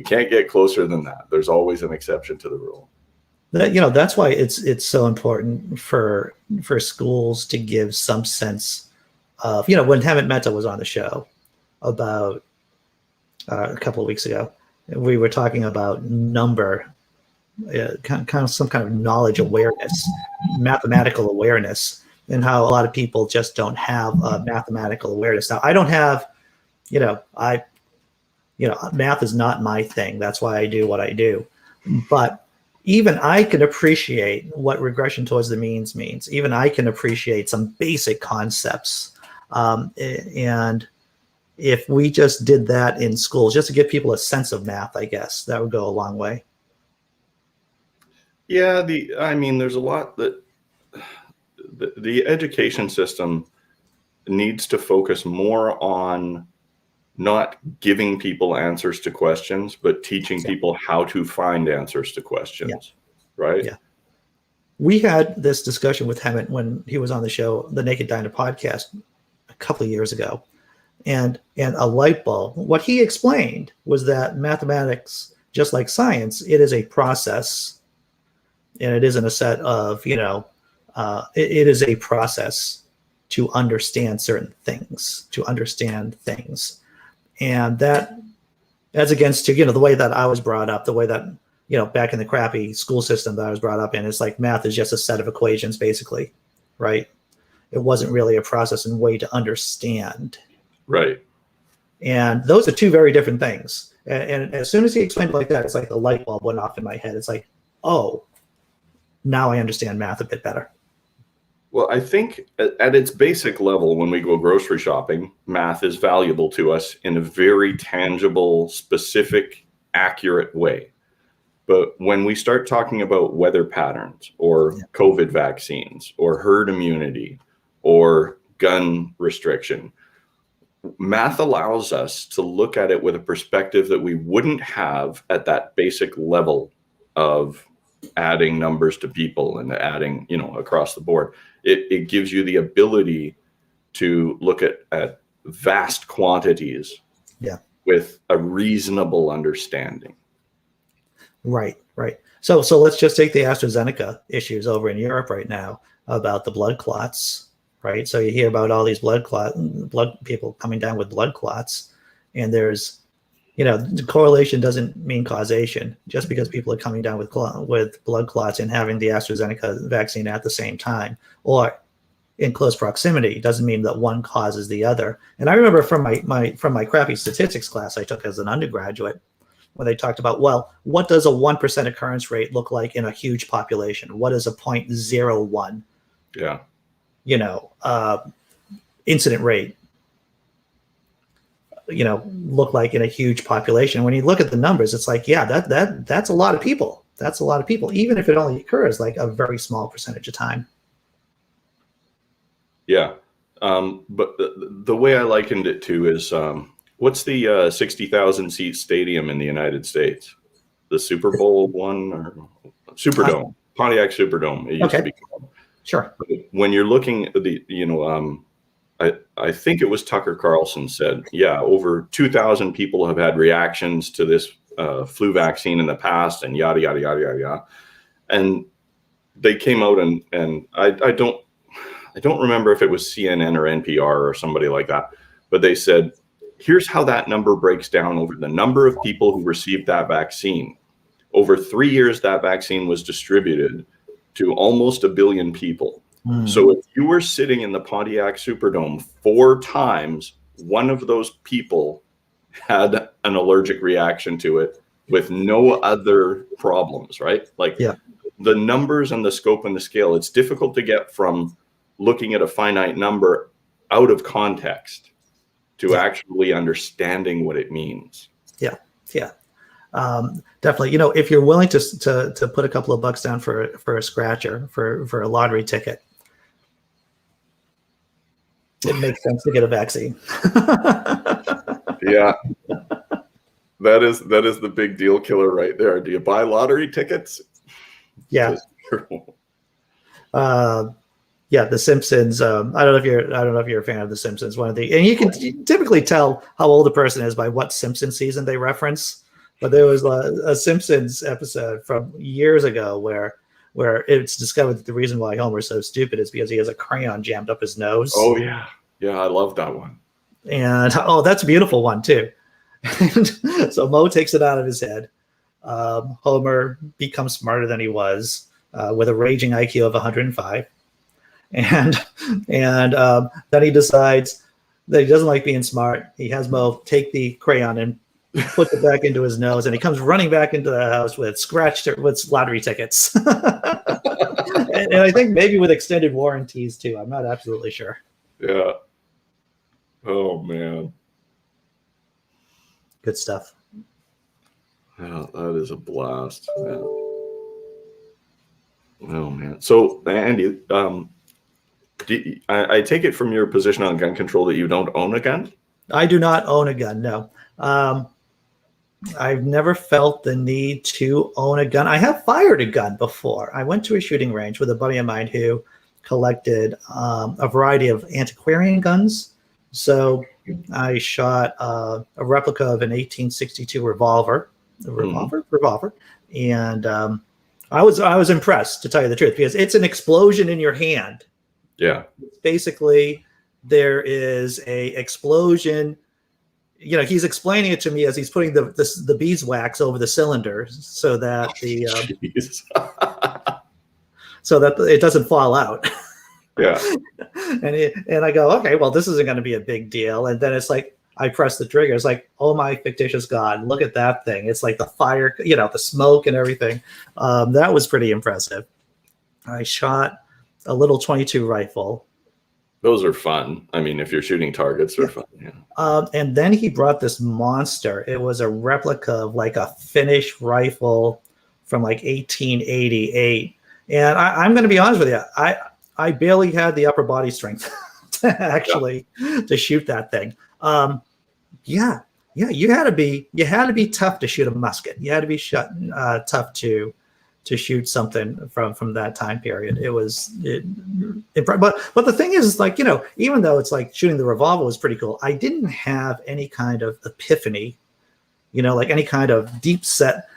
can't get closer than that. There's always an exception to the rule. That's why it's so important for schools to give some sense of, when Hemant Mehta was on the show about a couple of weeks ago, we were talking about number, kind of some kind of knowledge awareness, mathematical awareness, and how a lot of people just don't have mathematical awareness. Now, I don't have, math is not my thing. That's why I do what I do. But even I can appreciate what regression towards the means means. Even I can appreciate some basic concepts. And if we just did that in schools, just to give people a sense of math, I guess that would go a long way. Yeah, there's a lot that the education system needs to focus more on not giving people answers to questions, but teaching people how to find answers to questions, right? Yeah. We had this discussion with Hemant when he was on the show, the Naked Diner podcast, a couple of years ago. And a light bulb, what he explained was that mathematics, just like science, it is a process, and it isn't a set of, it is a process to understand certain things, And that's against the way that I was brought up, the way that, back in the crappy school system that I was brought up in, it's like math is just a set of equations, basically, right? it wasn't really a process and way to understand. Right. And those are two very different things. And as soon as he explained it like that, it's like the light bulb went off in my head. It's like, oh, now I understand math a bit better. Well, I think at its basic level, when we go grocery shopping, math is valuable to us in a very tangible, specific, accurate way. But when we start talking about weather patterns or COVID vaccines or herd immunity or gun restriction, math allows us to look at it with a perspective that we wouldn't have at that basic level of adding numbers to people and adding, across the board. It gives you the ability to look at vast quantities with a reasonable understanding. Right. So let's just take the AstraZeneca issues over in Europe right now about the blood clots, right? So you hear about all these blood people coming down with blood clots, and there's, correlation doesn't mean causation. Just because people are coming down with blood clots and having the AstraZeneca vaccine at the same time or in close proximity doesn't mean that one causes the other. And I remember from my crappy statistics class I took as an undergraduate, when they talked about, well, what does a 1% occurrence rate look like in a huge population? What is a 0.01 incident rate look like in a huge population? When you look at the numbers, it's like, that's a lot of people. That's a lot of people, even if it only occurs like a very small percentage of time. Yeah. But the way I likened it to is, what's the 60,000 seat stadium in the United States? The Super Bowl one or Superdome, Pontiac Superdome. It used to be called. Sure. When you're looking at the, I think it was Tucker Carlson said, over 2,000 people have had reactions to this flu vaccine in the past, and yada, yada, yada, yada, yada. And they came out and I don't remember if it was CNN or NPR or somebody like that, but they said, here's how that number breaks down over the number of people who received that vaccine. Over 3 years, that vaccine was distributed to almost 1 billion people. So if you were sitting in the Pontiac Superdome 4 times, one of those people had an allergic reaction to it with no other problems, right? Like the numbers and the scope and the scale, it's difficult to get from looking at a finite number out of context to actually understanding what it means. Definitely. If you're willing to put a couple of bucks down for a scratcher, for a lottery ticket, it makes sense to get a vaccine. Yeah. That is the big deal killer right there. Do you buy lottery tickets? Yeah. The Simpsons. I don't know if you're a fan of The Simpsons. And you can typically tell how old a person is by what Simpsons season they reference. But there was a Simpsons episode from years ago where it's discovered that the reason why Homer's so stupid is because he has a crayon jammed up his nose. Oh yeah, I love that one. And that's a beautiful one too. So Moe takes it out of his head. Homer becomes smarter than he was with a raging IQ of 105. And then he decides that he doesn't like being smart. He has Moe take the crayon and puts it back into his nose, and he comes running back into the house with with lottery tickets. and I think maybe with extended warranties too. I'm not absolutely sure. Yeah. Oh man. Good stuff. Yeah, that is a blast. Yeah. Oh man. So Andy, I take it from your position on gun control that you don't own a gun? I do not own a gun, no. I've never felt the need to own a gun. I have fired a gun before. I went to a shooting range with a buddy of mine who collected a variety of antiquarian guns. So I shot a replica of an 1862 revolver, and I was impressed, to tell you the truth, because it's an explosion in your hand. Yeah. Basically, there is a explosion. He's explaining it to me as he's putting the beeswax over the cylinder so that so that it doesn't fall out. Yeah. And I go, okay, well, this isn't going to be a big deal. And then it's like, I press the trigger. It's like, oh my fictitious God, look at that thing. It's like the fire, the smoke and everything. That was pretty impressive. I shot a little 22 rifle. Those are fun. I mean, if you're shooting targets, they're fun. Yeah. And then he brought this monster. It was a replica of like a Finnish rifle from like 1888. And I'm going to be honest with you. I barely had the upper body strength to actually to shoot that thing. You had to be tough to shoot a musket. You had to be tough to shoot something from that time period. But the thing is, like, even though it's like shooting the revolver was pretty cool, I didn't have any kind of epiphany, like any kind of deep set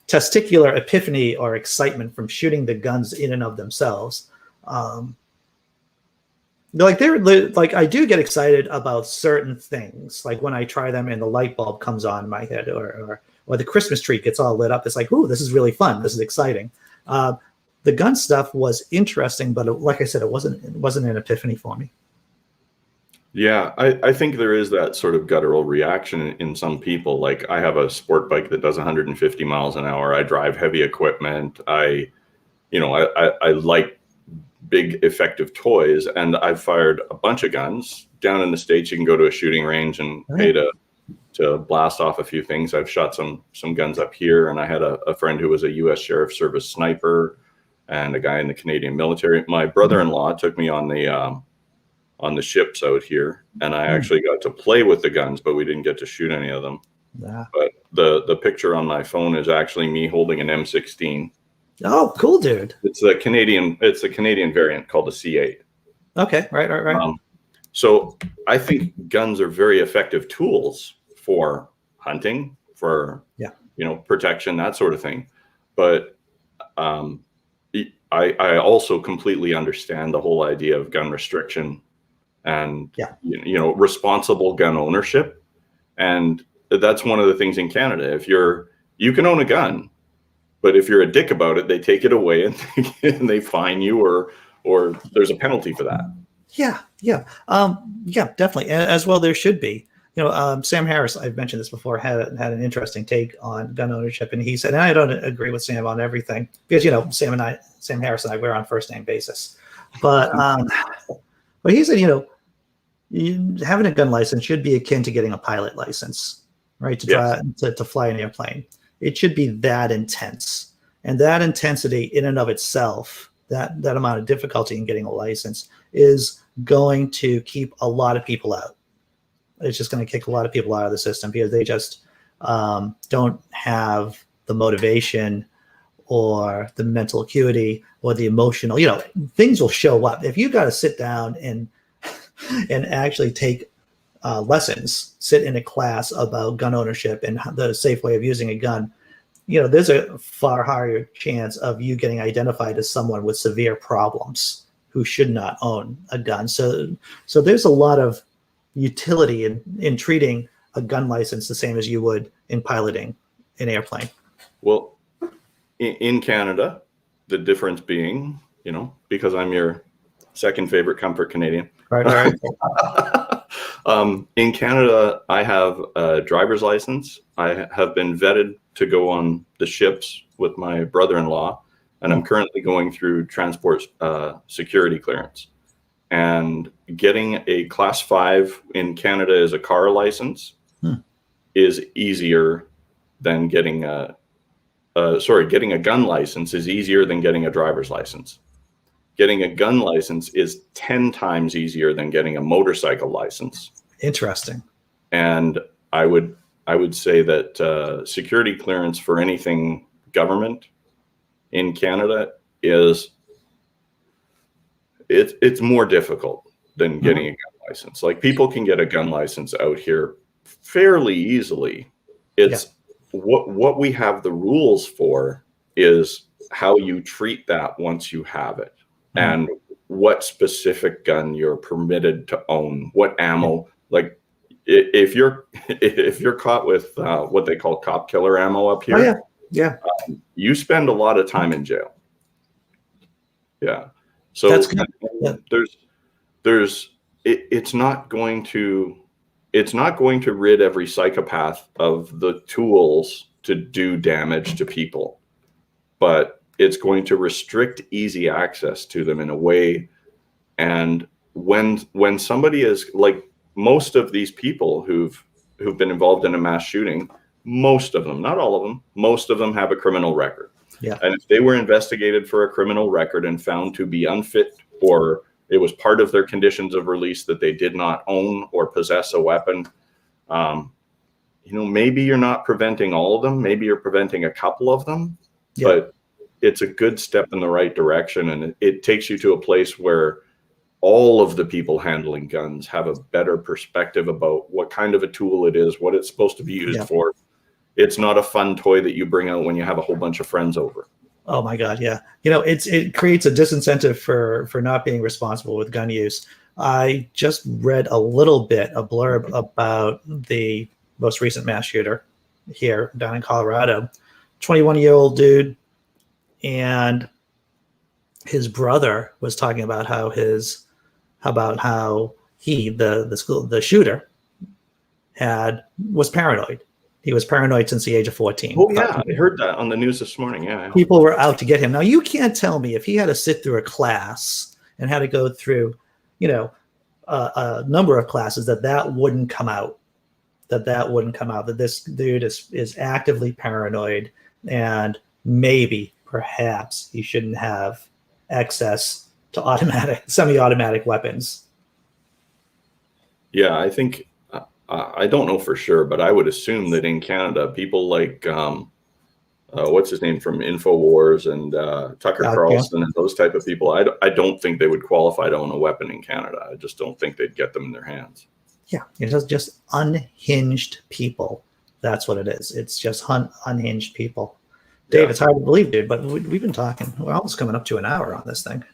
testicular epiphany or excitement from shooting the guns in and of themselves. Like I do get excited about certain things, like when I try them and the light bulb comes on in my head, or the Christmas tree gets all lit up. It's like, ooh, this is really fun. This is exciting. The gun stuff was interesting, but like I said, it wasn't an epiphany for me. Yeah, I think there is that sort of guttural reaction in some people. Like, I have a sport bike that does 150 miles an hour. I drive heavy equipment. I like big effective toys, and I've fired a bunch of guns. Down in the States, you can go to a shooting range and pay to blast off a few things. I've shot some guns up here, and I had a friend who was a U.S. Sheriff Service sniper and a guy in the Canadian military. My brother-in-law took me on the ships out here, and I actually got to play with the guns, but we didn't get to shoot any of them. Yeah. But the picture on my phone is actually me holding an M16. Oh, cool, dude. It's a Canadian variant called the C8. Okay, right. So I think guns are very effective tools for hunting, for protection, that sort of thing. But I also completely understand the whole idea of gun restriction and responsible gun ownership. And that's one of the things in Canada. If you can own a gun, but if you're a dick about it, they take it away and they fine you, or there's a penalty for that. Yeah, definitely. As well, there should be. Sam Harris, I've mentioned this before, had an interesting take on gun ownership, and he said, and I don't agree with Sam on everything because Sam Harris and I, we're on first name basis, but he said, having a gun license should be akin to getting a pilot license, right? To fly an airplane. It should be that intense, and that intensity in and of itself, that amount of difficulty in getting a license is going to keep a lot of people out. It's just going to kick a lot of people out of the system because they just don't have the motivation or the mental acuity or the emotional, things will show up. If you got to sit down and actually take lessons, sit in a class about gun ownership and the safe way of using a gun, there's a far higher chance of you getting identified as someone with severe problems who should not own a gun. So there's a lot of utility in treating a gun license the same as you would in piloting an airplane. Well, in Canada, the difference being, because I'm your second favorite comfort Canadian. Right. In Canada, I have a driver's license. I have been vetted to go on the ships with my brother-in-law, and I'm currently going through transport security clearance. And getting a class 5 in Canada as a car license is easier than getting a gun license is easier than getting a driver's license. Getting a gun license is 10 times easier than getting a motorcycle license. Interesting. And I would say that security clearance for anything government in Canada it's more difficult than getting a gun license. Like, people can get a gun license out here fairly easily. It's what we have the rules for is how you treat that once you have it, and what specific gun you're permitted to own, what ammo. Like, if you're caught with what they call cop killer ammo up here, you spend a lot of time in jail. Yeah. So That's good. Yeah. it's not going to rid every psychopath of the tools to do damage to people, but it's going to restrict easy access to them in a way. And when somebody is like, most of these people who've been involved in a mass shooting, most of them, not all of them, most of them have a criminal record. Yeah. And if they were investigated for a criminal record and found to be unfit, or it was part of their conditions of release that they did not own or possess a weapon, maybe you're not preventing all of them. Maybe you're preventing a couple of them, Yeah. but it's a good step in the right direction. And it takes you to a place where all of the people handling guns have a better perspective about what kind of a tool it is, what it's supposed to be used for. It's not a fun toy that you bring out when you have a whole bunch of friends over. Oh my God, yeah. It creates a disincentive for not being responsible with gun use. I just read a blurb about the most recent mass shooter here down in Colorado. 21-year-old dude, and his brother was talking about how the shooter was paranoid. He was paranoid since the age of 14. Oh yeah, I heard that on the news this morning. Yeah, people were out to get him. Now you can't tell me if he had to sit through a class and had to go through, a number of classes that wouldn't come out. That this dude is actively paranoid, and perhaps he shouldn't have access to semi-automatic weapons. Yeah, I think. I don't know for sure, but I would assume that in Canada, people like, what's his name from InfoWars and Tucker Carlson and those type of people, I don't think they would qualify to own a weapon in Canada. I just don't think they'd get them in their hands. Yeah, it's just unhinged people. That's what it is. It's just unhinged people. Dave, It's hard to believe, dude, but we've been talking. We're almost coming up to an hour on this thing.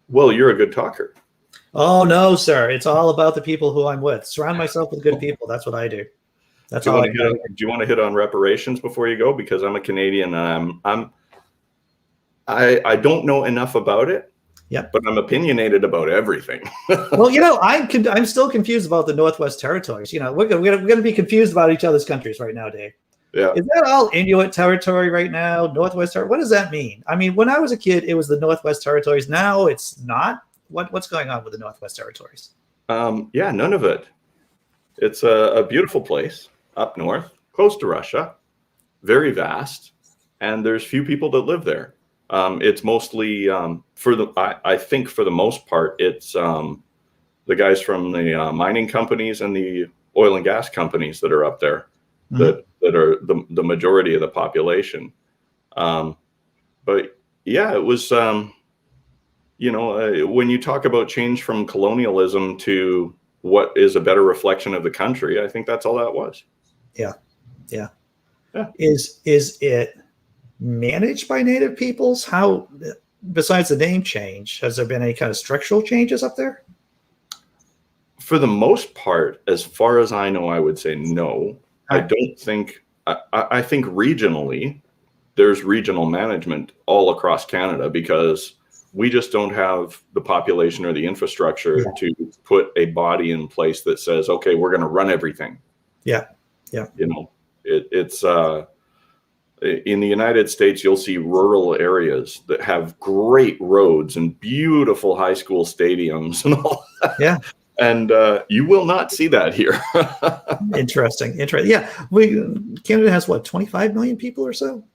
Well, you're a good talker. Oh, no, sir. It's all about the people who I'm with. Surround myself with good people. That's what I do. That's all. Do you want to hit on reparations before you go? Because I'm a Canadian and I don't know enough about it. Yep. But I'm opinionated about everything. Well, I'm still confused about the Northwest Territories. We're going to be confused about each other's countries right now, Dave. Yeah. Is that all Inuit territory right now? Northwest Territory? What does that mean? I mean, when I was a kid, it was the Northwest Territories. Now it's not. What's going on with the Northwest Territories? Yeah, none of it. It's a beautiful place up north, close to Russia, very vast, and there's few people that live there. It's mostly I think for the most part, it's the guys from the mining companies and the oil and gas companies that are up there, that are the majority of the population. But yeah, it was. When you talk about change from colonialism to what is a better reflection of the country, I think that's all that was. Yeah. Is it managed by Native peoples? How, besides the name change, has there been any kind of structural changes up there? For the most part, as far as I know, I would say no. I don't think. I think regionally, there's regional management all across Canada because we just don't have the population or the infrastructure to put a body in place that says, okay, we're going to run everything. Yeah. It's in the United States, you'll see rural areas that have great roads and beautiful high school stadiums and all that. Yeah. And you will not see that here. Interesting. Yeah. Canada has 25 million people or so?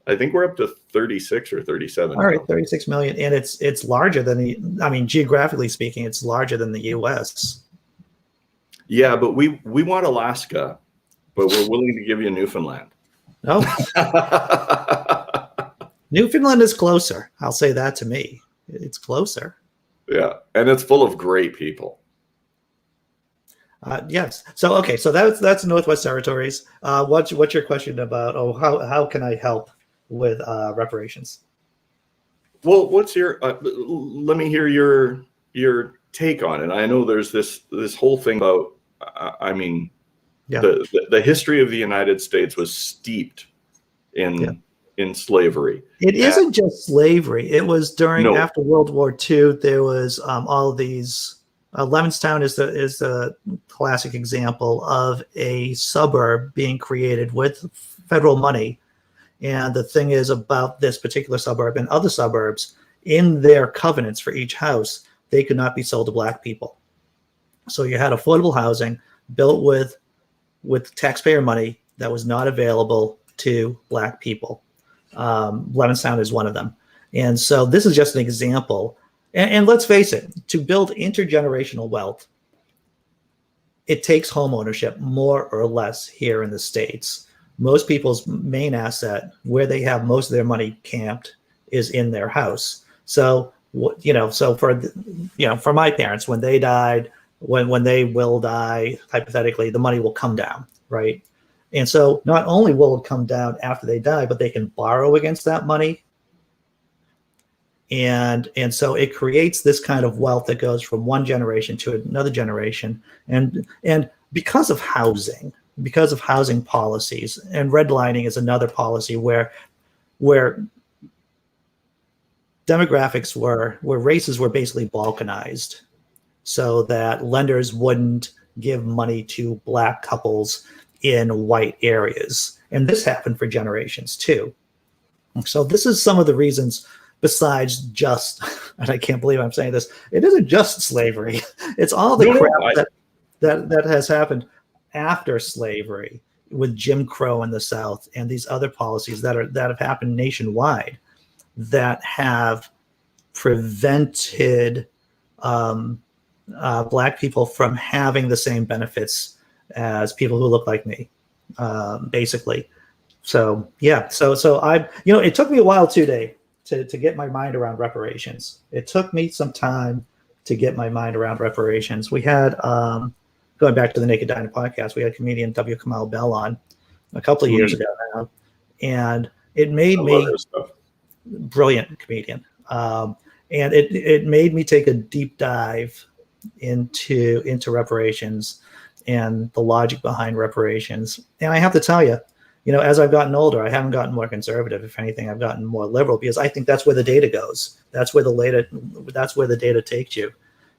I think we're up to 36 or 37. All right, 36 million. And it's larger than geographically speaking, it's larger than the US. Yeah, but we want Alaska, but we're willing to give you Newfoundland. No. Newfoundland is closer. I'll say that to me. It's closer. Yeah, and it's full of great people. Yes. So okay. So that's Northwest Territories. What's your question about? How can I help with reparations? Well, what's your? Let me hear your take on it. I know there's this whole thing about. The history of the United States was steeped in in slavery. It isn't just slavery. It was No. after World War II. There was all of these. Levinstown is the classic example of a suburb being created with federal money. And the thing is about this particular suburb and other suburbs, in their covenants for each house, they could not be sold to black people. So you had affordable housing built with taxpayer money that was not available to black people. Levinstown is one of them. And so this is just an example. And let's face it, to build intergenerational wealth, it takes home ownership more or less here in the States. Most people's main asset, where they have most of their money camped, is in their house. So, so for my parents, when they died, when they will die, hypothetically, the money will come down, right? And so not only will it come down after they die, but they can borrow against that money. And so it creates this kind of wealth that goes from one generation to another generation. And because of housing policies, and redlining is another policy where demographics where races were basically balkanized, so that lenders wouldn't give money to black couples in white areas. And this happened for generations too. So this is some of the reasons, besides just, and I can't believe I'm saying this, it isn't just slavery. It's all the crap that has happened after slavery, with Jim Crow in the South and these other policies that have happened nationwide that have prevented black people from having the same benefits as people who look like me, basically. So yeah, so I, it took me a while today to get my mind around reparations. It took me some time to get my mind around reparations. We had, going back to the Naked Diner podcast, we had comedian W. Kamau Bell on a couple of years ago now, and it made me brilliant comedian. And it made me take a deep dive into reparations and the logic behind reparations. And I have to tell you, as I've gotten older, I haven't gotten more conservative. If anything, I've gotten more liberal, because I think that's where the data goes. That's where the data takes you,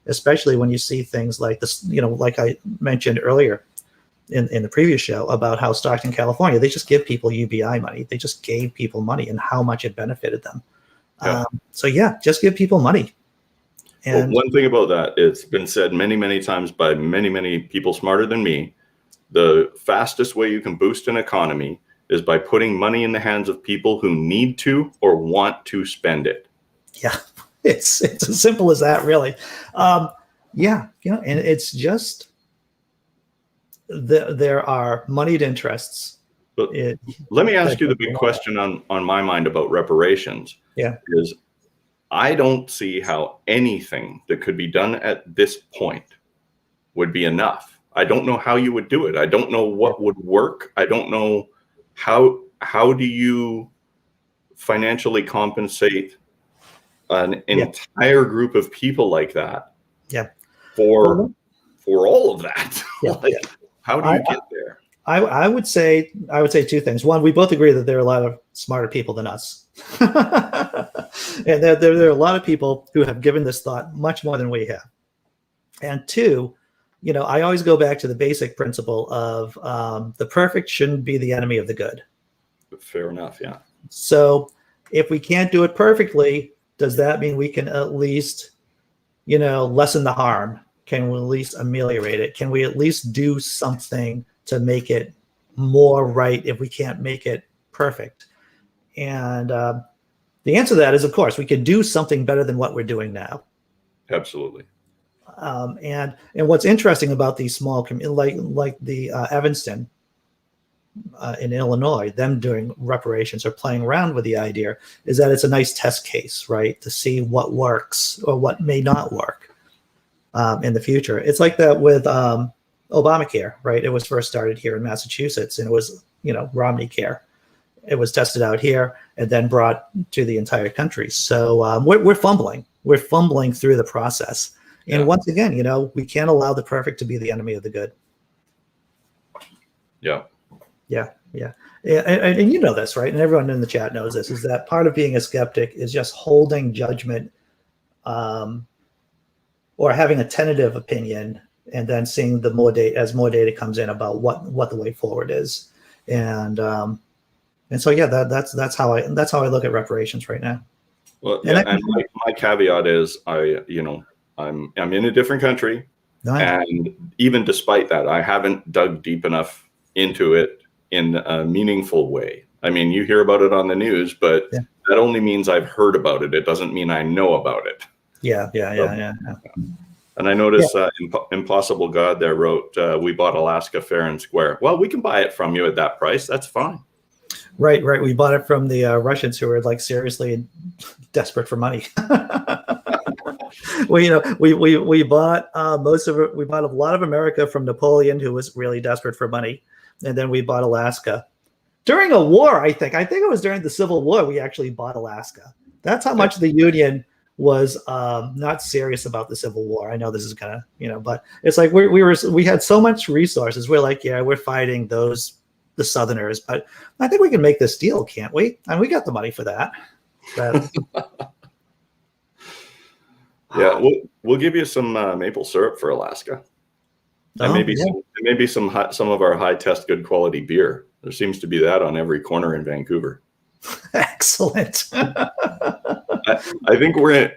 especially when you see things like this, like I mentioned earlier in the previous show about how Stockton, California, they just give people UBI money. They just gave people money and how much it benefited them. Yeah. So yeah, just give people money. And one thing about that, it's been said many, many times by many, many people smarter than me. The fastest way you can boost an economy is by putting money in the hands of people who need to or want to spend it. Yeah, it's as simple as that, really. And it's just there are moneyed interests. But let me ask you the big question on my mind about reparations. Yeah, is I don't see how anything that could be done at this point would be enough. I don't know how you would do it. I don't know what would work. I don't know how do you financially compensate an entire group of people like that? Yeah. For all of that. Yeah. How do you get there? I would say two things. One, we both agree that there are a lot of smarter people than us. And there are a lot of people who have given this thought much more than we have. And two, I always go back to the basic principle of the perfect shouldn't be the enemy of the good. Fair enough, yeah. So if we can't do it perfectly, does that mean we can at least, lessen the harm? Can we at least ameliorate it? Can we at least do something to make it more right if we can't make it perfect? And the answer to that is, of course, we could do something better than what we're doing now. Absolutely. And what's interesting about these small like the Evanston in Illinois, them doing reparations or playing around with the idea, is that it's a nice test case, right, to see what works or what may not work in the future. It's like that with Obamacare, right? It was first started here in Massachusetts, and it was Romney Care. It was tested out here and then brought to the entire country. So we're fumbling. We're fumbling through the process. And once again, we can't allow the perfect to be the enemy of the good. Yeah. Yeah, yeah. And you know this, right? And everyone in the chat knows this, is that part of being a skeptic is just holding judgment, or having a tentative opinion, and then seeing the more data as more data comes in about what the way forward is. And so yeah, that's how I look at reparations right now. Well, yeah, and my caveat is I'm in a different country, and even despite that, I haven't dug deep enough into it in a meaningful way. I mean, you hear about it on the news, but that only means I've heard about it. It doesn't mean I know about it. Yeah. And I noticed Impossible God there wrote, we bought Alaska fair and square. Well, we can buy it from you at that price. That's fine. Right. We bought it from the Russians, who were like seriously desperate for money. Well, we bought most of it. We bought a lot of America from Napoleon, who was really desperate for money, and then we bought Alaska during a war. I think it was during the Civil War. We actually bought Alaska. That's how much the Union was not serious about the Civil War. I know this is gonna, but it's like we had so much resources. We're like, yeah, we're fighting the Southerners, but I think we can make this deal, can't we? And we got the money for that. Yeah, we'll give you some maple syrup for Alaska, and maybe some of our high test good quality beer. There seems to be that on every corner in Vancouver. Excellent. I think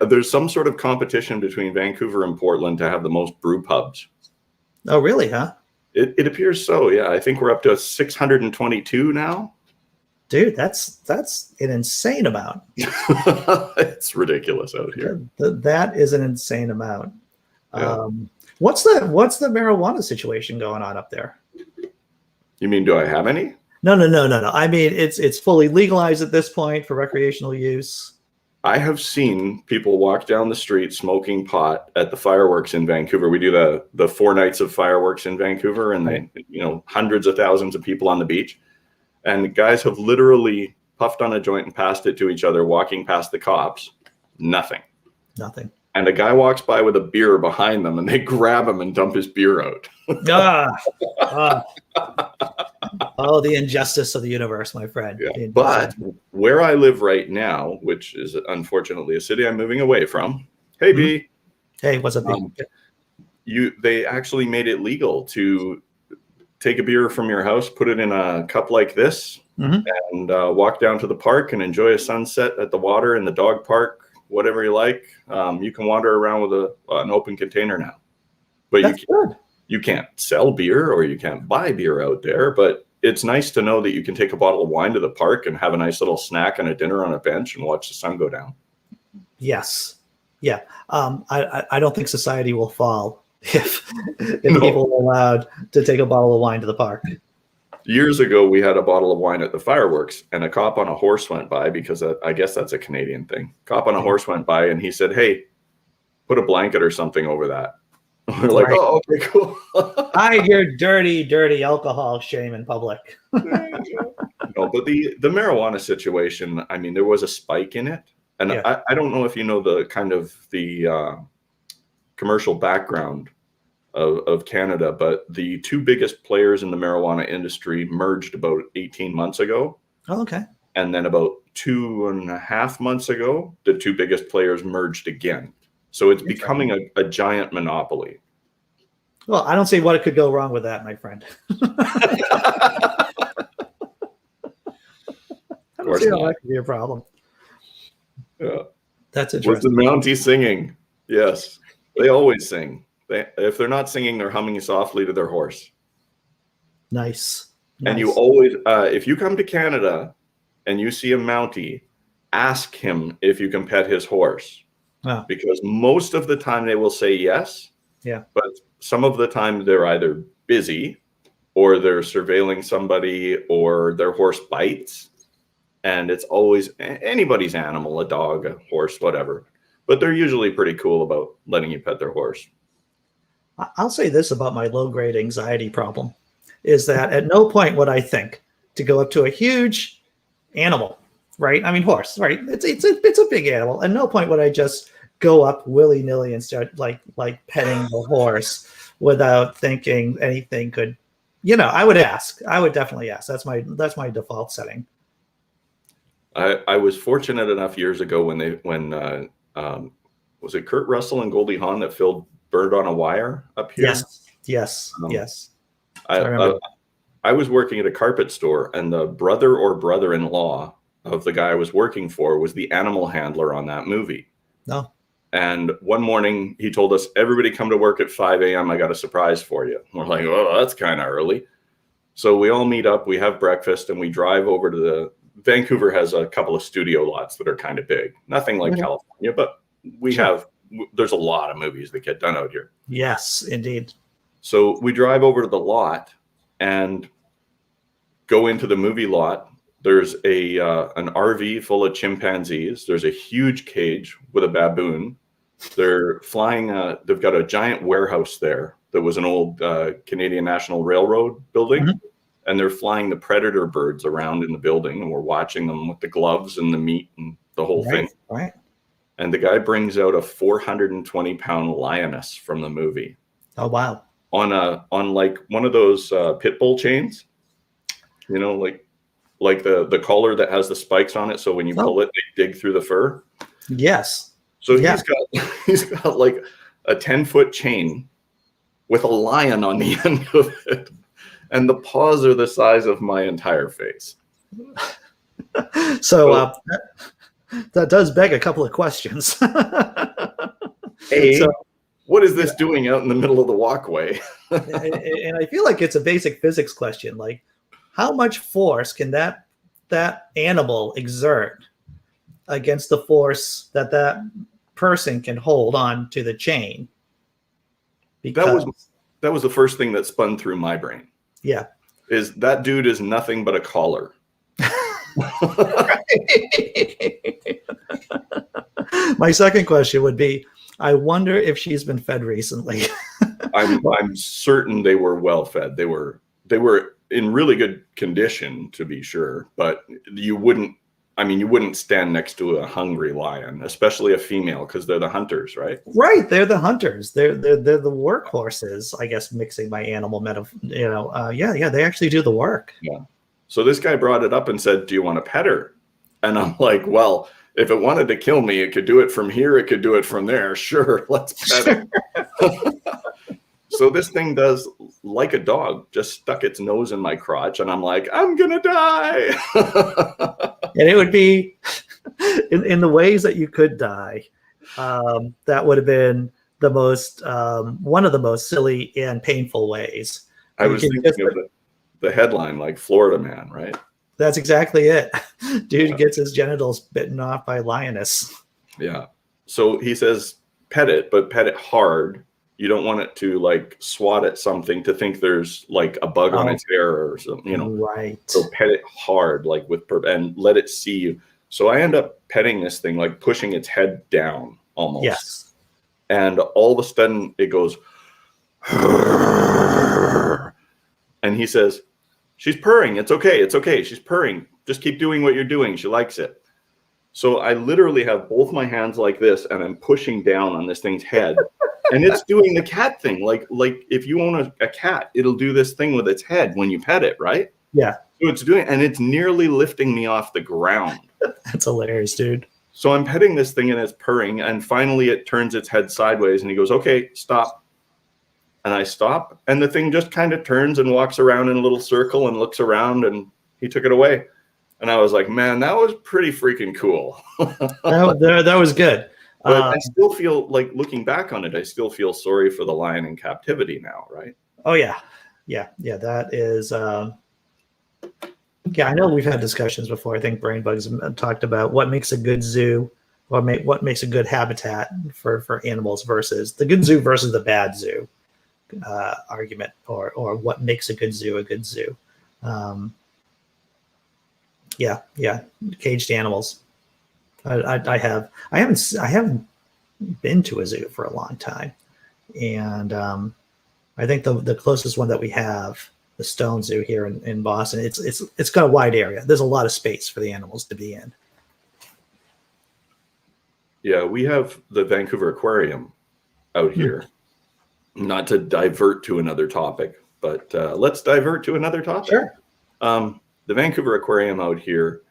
there's some sort of competition between Vancouver and Portland to have the most brew pubs. Oh, really? Huh? It appears so. Yeah, I think we're up to 622 now. Dude, that's an insane amount. It's ridiculous out here. That is an insane amount. Yeah. What's the marijuana situation going on up there? You mean, do I have any? No. I mean, it's fully legalized at this point for recreational use. I have seen people walk down the street smoking pot at the fireworks in Vancouver. We do the 4 nights of fireworks in Vancouver, and they, hundreds of thousands of people on the beach. And guys have literally puffed on a joint and passed it to each other, walking past the cops. Nothing. And a guy walks by with a beer behind them, and they grab him and dump his beer out. Oh, the injustice of the universe, my friend. Yeah. But where I live right now, which is unfortunately a city I'm moving away from. Hey, B. Hey, what's up, B? They actually made it legal to take a beer from your house, put it in a cup like this, and walk down to the park and enjoy a sunset at the water in the dog park, whatever you like. You can wander around with an open container now. But you can't sell beer, or you can't buy beer out there. But it's nice to know that you can take a bottle of wine to the park and have a nice little snack and a dinner on a bench and watch the sun go down. Yes. Yeah. I don't think society will fall if people are allowed to take a bottle of wine to the park. Years ago, we had a bottle of wine at the fireworks, and a cop on a horse went by, because I guess that's a Canadian thing. Cop on a horse went by, and he said, "Hey, put a blanket or something over that." We're like, "Oh, okay, cool." I hear dirty alcohol shame in public. No, but the marijuana situation, I mean, there was a spike in it. And I don't know if you know the kind of the commercial background of Canada, but the 2 biggest players in the marijuana industry merged about 18 months ago. Oh, okay. And then about 2.5 months ago, the 2 biggest players merged again. So it's becoming a giant monopoly. Well, I don't see what could go wrong with that, my friend. I don't see how that could be a problem. Yeah. That's interesting. Was the Mountie singing? Yes. They always sing. If they're not singing, they're humming softly to their horse. Nice. And you always, if you come to Canada and you see a Mountie, ask him if you can pet his horse. Wow. Because most of the time they will say yes. Yeah. But some of the time they're either busy, or they're surveilling somebody, or their horse bites. And it's always anybody's animal, a dog, a horse, whatever. But they're usually pretty cool about letting you pet their horse. I'll say this about my low-grade anxiety problem, is that at no point would I think to go up to a huge animal, right? I mean, horse, right? It's a big animal. At no point would I just go up willy-nilly and start like petting the horse without thinking anything could, I would ask. I would definitely ask. That's my default setting. I was fortunate enough years ago when was it Kurt Russell and Goldie Hawn that filmed Bird on a Wire up here? Yes. I I remember. I was working at a carpet store, and the brother or brother-in-law of the guy I was working for was the animal handler on that movie. No. And one morning he told us, everybody come to work at 5 a.m. I got a surprise for you. We're like, oh, that's kind of early. So we all meet up, we have breakfast, and we drive over to Vancouver has a couple of studio lots that are kind of big. Nothing like California, but there's a lot of movies that get done out here. Yes, indeed. So we drive over to the lot and go into the movie lot. There's an RV full of chimpanzees. There's a huge cage with a baboon. They're flying. They've got a giant warehouse there that was an old Canadian National Railroad building, and they're flying the predator birds around in the building, and we're watching them with the gloves and the meat and the whole thing. Right. And the guy brings out a 420-pound lioness from the movie. Oh wow! On like one of those pit bull chains, like the collar that has the spikes on it, so when you pull it, they dig through the fur. Yes. So he's got like a 10-foot chain with a lion on the end of it, and the paws are the size of my entire face. So that does beg a couple of questions. What is this doing out in the middle of the walkway? And I feel like it's a basic physics question. Like, how much force can that animal exert against the force that person can hold on to the chain? Because that was the first thing that spun through my brain. Yeah. Is that dude is nothing but a collar. My second question would be, I wonder if she's been fed recently. I'm certain they were well fed. They were in really good condition, to be sure, but you wouldn't stand next to a hungry lion, especially a female, because they're the hunters, right? Right, they're the hunters. They're the workhorses, I guess, mixing my animal metaphor. Yeah, they actually do the work. Yeah. So this guy brought it up and said, "Do you want to pet her?" And I'm like, "Well, if it wanted to kill me, it could do it from here. It could do it from there. Sure, let's pet it." So this thing does like a dog, just stuck its nose in my crotch, and I'm like, I'm gonna die. And it would be in the ways that you could die. That would have been the most one of the most silly and painful ways. I was thinking of the headline, like Florida Man, right? That's exactly it. Dude gets his genitals bitten off by lioness. Yeah. So he says, pet it, but pet it hard. You don't want it to like swat at something to think there's like a bug on its hair or something, Right. So pet it hard, like and let it see you. So I end up petting this thing, like pushing its head down almost. Yes. And all of a sudden it goes, and he says, "She's purring. It's okay. It's okay. She's purring. Just keep doing what you're doing. She likes it." So I literally have both my hands like this, and I'm pushing down on this thing's head. And it's doing the cat thing. Like if you own a cat, it'll do this thing with its head when you pet it, right? Yeah. So it's doing, and it's nearly lifting me off the ground. That's hilarious, dude. So I'm petting this thing and it's purring, and finally it turns its head sideways and he goes, "Okay, stop." And I stop, and the thing just kind of turns and walks around in a little circle and looks around, and he took it away. And I was like, man, that was pretty freaking cool. that was good. But I still feel like, looking back on it, I still feel sorry for the lion in captivity now, right? Oh, yeah. That is, I know we've had discussions before. I think Brain Bugs talked about what makes a good zoo, or what makes a good habitat for animals versus the good zoo versus the bad zoo argument, or what makes a good zoo a good zoo. Caged animals. I haven't been to a zoo for a long time, and I think the closest one that we have, the Stone Zoo here in Boston, it's got a wide area. There's a lot of space for the animals to be in. Yeah, we have the Vancouver Aquarium out here. Not to divert to another topic, but let's divert to another topic. Sure. The Vancouver Aquarium out here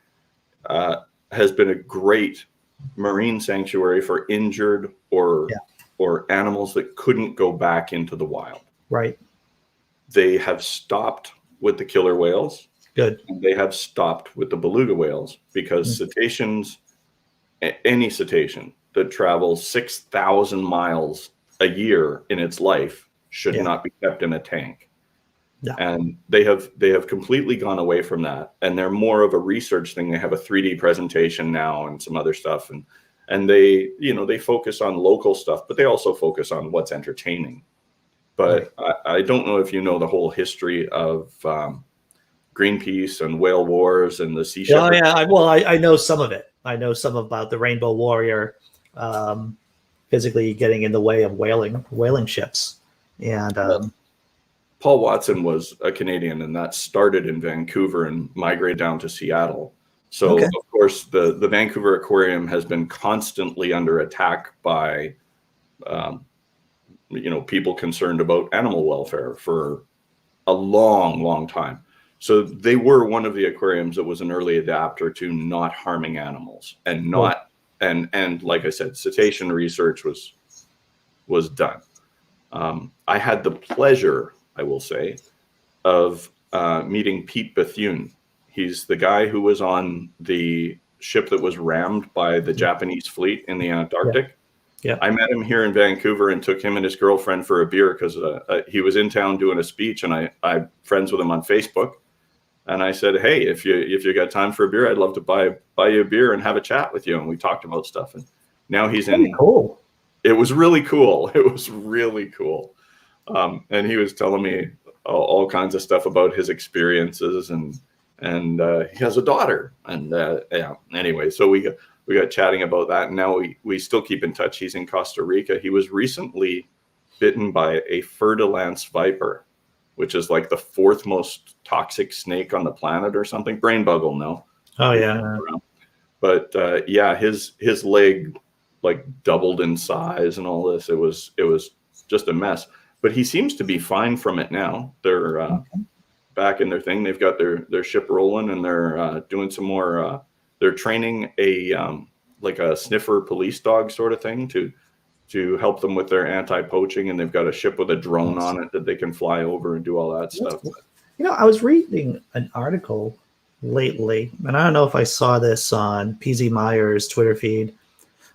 has been a great marine sanctuary for injured or animals that couldn't go back into the wild. Right. They have stopped with the killer whales. Good. And they have stopped with the beluga whales because cetaceans, any cetacean that travels 6,000 miles a year in its life should not be kept in a tank. Yeah. And they have completely gone away from that. And they're more of a research thing. They have a 3D presentation now and some other stuff. And they, they focus on local stuff, but they also focus on what's entertaining. But I don't know if you know the whole history of Greenpeace and whale wars and the sea shepherd. Oh, yeah. Well, I know some of it. I know some about the Rainbow Warrior physically getting in the way of whaling ships. And Paul Watson was a Canadian, and that started in Vancouver and migrated down to Seattle. So, of course, the Vancouver Aquarium has been constantly under attack by people concerned about animal welfare for a long, long time. So they were one of the aquariums that was an early adapter to not harming animals and not, and like I said, cetacean research was done. I had the pleasure, I will say, of meeting Pete Bethune. He's the guy who was on the ship that was rammed by the Japanese fleet in the Antarctic. Yeah. I met him here in Vancouver and took him and his girlfriend for a beer because he was in town doing a speech, and I'm friends with him on Facebook. And I said, hey, if you got time for a beer, I'd love to buy you a beer and have a chat with you. And we talked about stuff. And now he's in. Cool. It was really cool. It was really cool. And he was telling me all kinds of stuff about his experiences, and he has a daughter. And anyway, so we got chatting about that, and now we still keep in touch. He's in Costa Rica. He was recently bitten by a fer-de-lance viper, which is like the 4th most toxic snake on the planet or something. Brain bug will know. Oh yeah. But his leg like doubled in size and all this. It was just a mess. But he seems to be fine from it now. They're back in their thing. They've got their ship rolling, and they're doing some more. They're training like a sniffer police dog sort of thing to help them with their anti-poaching, and they've got a ship with a drone on it that they can fly over and do all that stuff. Cool. I was reading an article lately, and I don't know if I saw this on PZ Myers' Twitter feed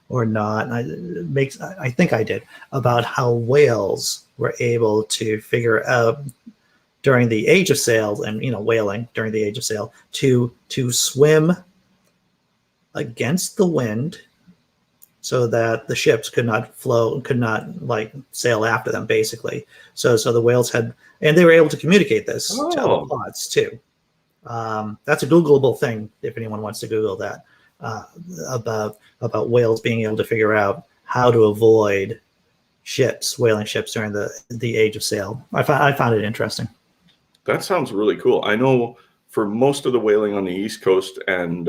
or not. I think I did, about how whales were able to figure out during the age of sail, and whaling during the age of sail, to swim against the wind so that the ships could not like sail after them, basically. So the whales had, and they were able to communicate this to other pods too. That's a Googleable thing if anyone wants to Google that, about whales being able to figure out how to avoid whaling ships during the age of sail. I found it interesting. That sounds really cool. I know for most of the whaling on the East Coast and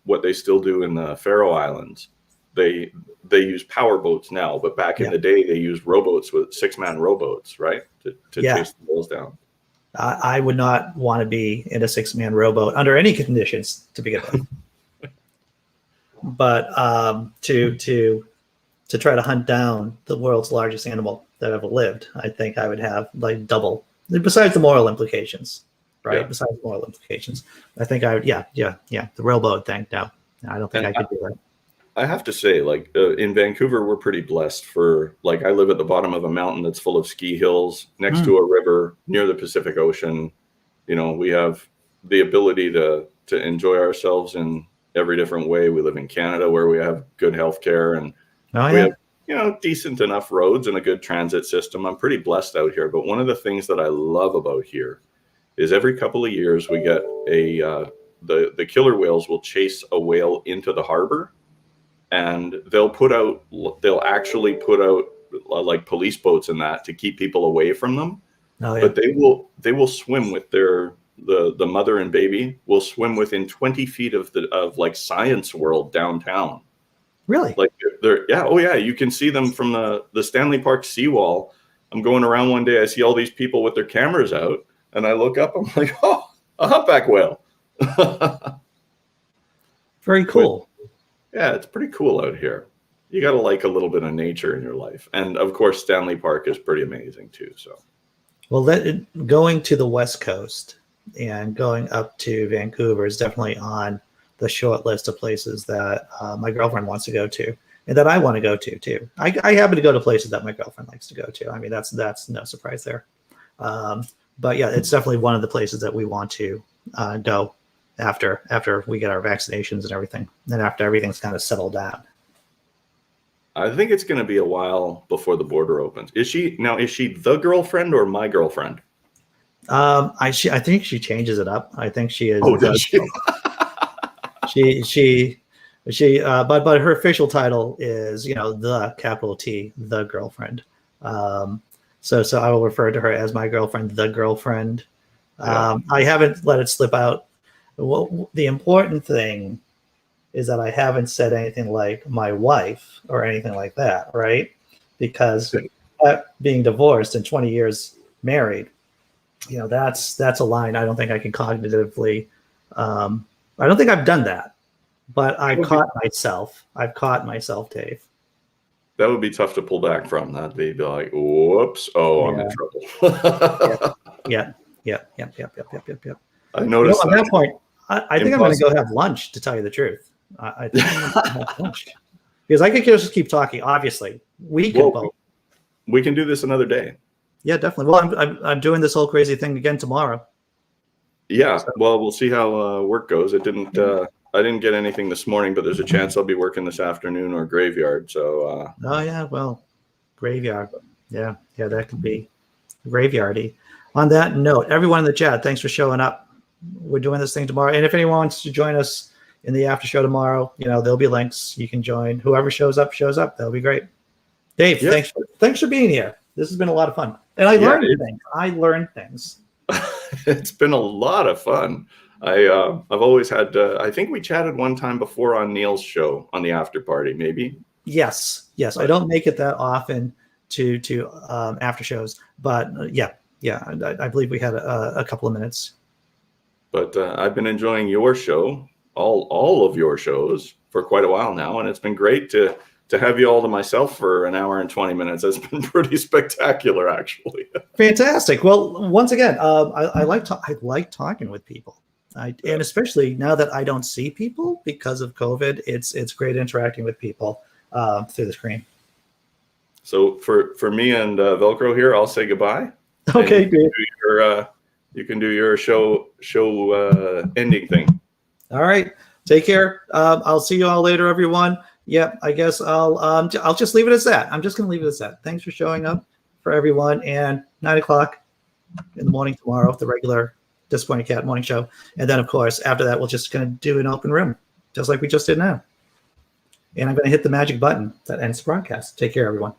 what they still do in the Faroe Islands, they use power boats now, but back in the day they used rowboats with 6-man rowboats, right, to chase the whales down. I would not want to be in a 6-man rowboat under any conditions to begin with. But to try to hunt down the world's largest animal that ever lived, I think I would have like double, besides the moral implications, right? Yeah. Besides moral implications, I think I would, the rowboat thing. No, I don't think I could do that. I have to say, like in Vancouver, we're pretty blessed for, like, I live at the bottom of a mountain that's full of ski hills next to a river near the Pacific Ocean. We have the ability to enjoy ourselves in every different way. We live in Canada where we have good healthcare, and we have, decent enough roads and a good transit system. I'm pretty blessed out here. But one of the things that I love about here is every couple of years we get the killer whales will chase a whale into the harbor. And they'll actually put out like police boats and that to keep people away from them. Oh, yeah. But they will swim with the mother and baby will swim within 20 feet of like Science World downtown. Really? Like they're you can see them from the Stanley Park seawall. I'm going around one day, I see all these people with their cameras out, and I look up, I'm like, oh, a humpback whale. Very cool. Yeah, it's pretty cool out here. You got to like a little bit of nature in your life. And of course, Stanley Park is pretty amazing too. So, Well, going to the West Coast and going up to Vancouver is definitely on the short list of places that my girlfriend wants to go to, and that I want to go to too. I happen to go to places that my girlfriend likes to go to. I mean, that's no surprise there. But yeah, it's definitely one of the places that we want to go after we get our vaccinations and everything, and after everything's kind of settled down. I think it's going to be a while before the border opens. Is she the girlfriend or my girlfriend? I think she changes it up. I think she is. Oh, does she? But her official title is, the capital T, the girlfriend. So I will refer to her as my girlfriend, the girlfriend. Yeah. I haven't let it slip out. Well, the important thing is that I haven't said anything like my wife or anything like that, right? Because being divorced and 20 years married, that's a line I don't think I can cognitively. I don't think I've done that, but I've caught myself, Dave. That would be tough to pull back from. That'd be like, whoops, I'm in trouble. Yeah. I noticed at that point, I think I'm going to go have lunch, to tell you the truth. I think I'm going to have lunch. Because I could just keep talking, obviously. We can do this another day. Yeah, definitely. Well, I'm doing this whole crazy thing again tomorrow. Yeah, well, we'll see how work goes. I didn't get anything this morning, but there's a chance I'll be working this afternoon or graveyard. So. Oh yeah, well, graveyard. Yeah, that could be graveyardy. On that note, everyone in the chat, thanks for showing up. We're doing this thing tomorrow, and if anyone wants to join us in the after show tomorrow, there'll be links. You can join. Whoever shows up. That'll be great. Dave, yeah. Thanks for being here. This has been a lot of fun, and I learned things. It's been a lot of fun. I've always had. I think we chatted one time before on Neil's show on the after party, maybe. Yes. I don't make it that often to after shows, but yeah. I believe we had a couple of minutes. But I've been enjoying your show, all of your shows, for quite a while now, and it's been great to have you all to myself for an hour and 20 minutes. It's been pretty spectacular, actually. Fantastic. Well, once again, I like talking with people, and especially now that I don't see people because of COVID, it's great interacting with people through the screen. So for me and Velcro here, I'll say goodbye. Okay, good. You can do your show ending thing. All right. Take care. I'll see you all later, everyone. Yep. I guess I'll just leave it as that. I'm just going to leave it as that. Thanks for showing up, for everyone. And 9:00 in the morning tomorrow, the regular Disappointed Cat morning show. And then, of course, after that, we're just going to do an open room, just like we just did now. And I'm going to hit the magic button that ends the broadcast. Take care, everyone.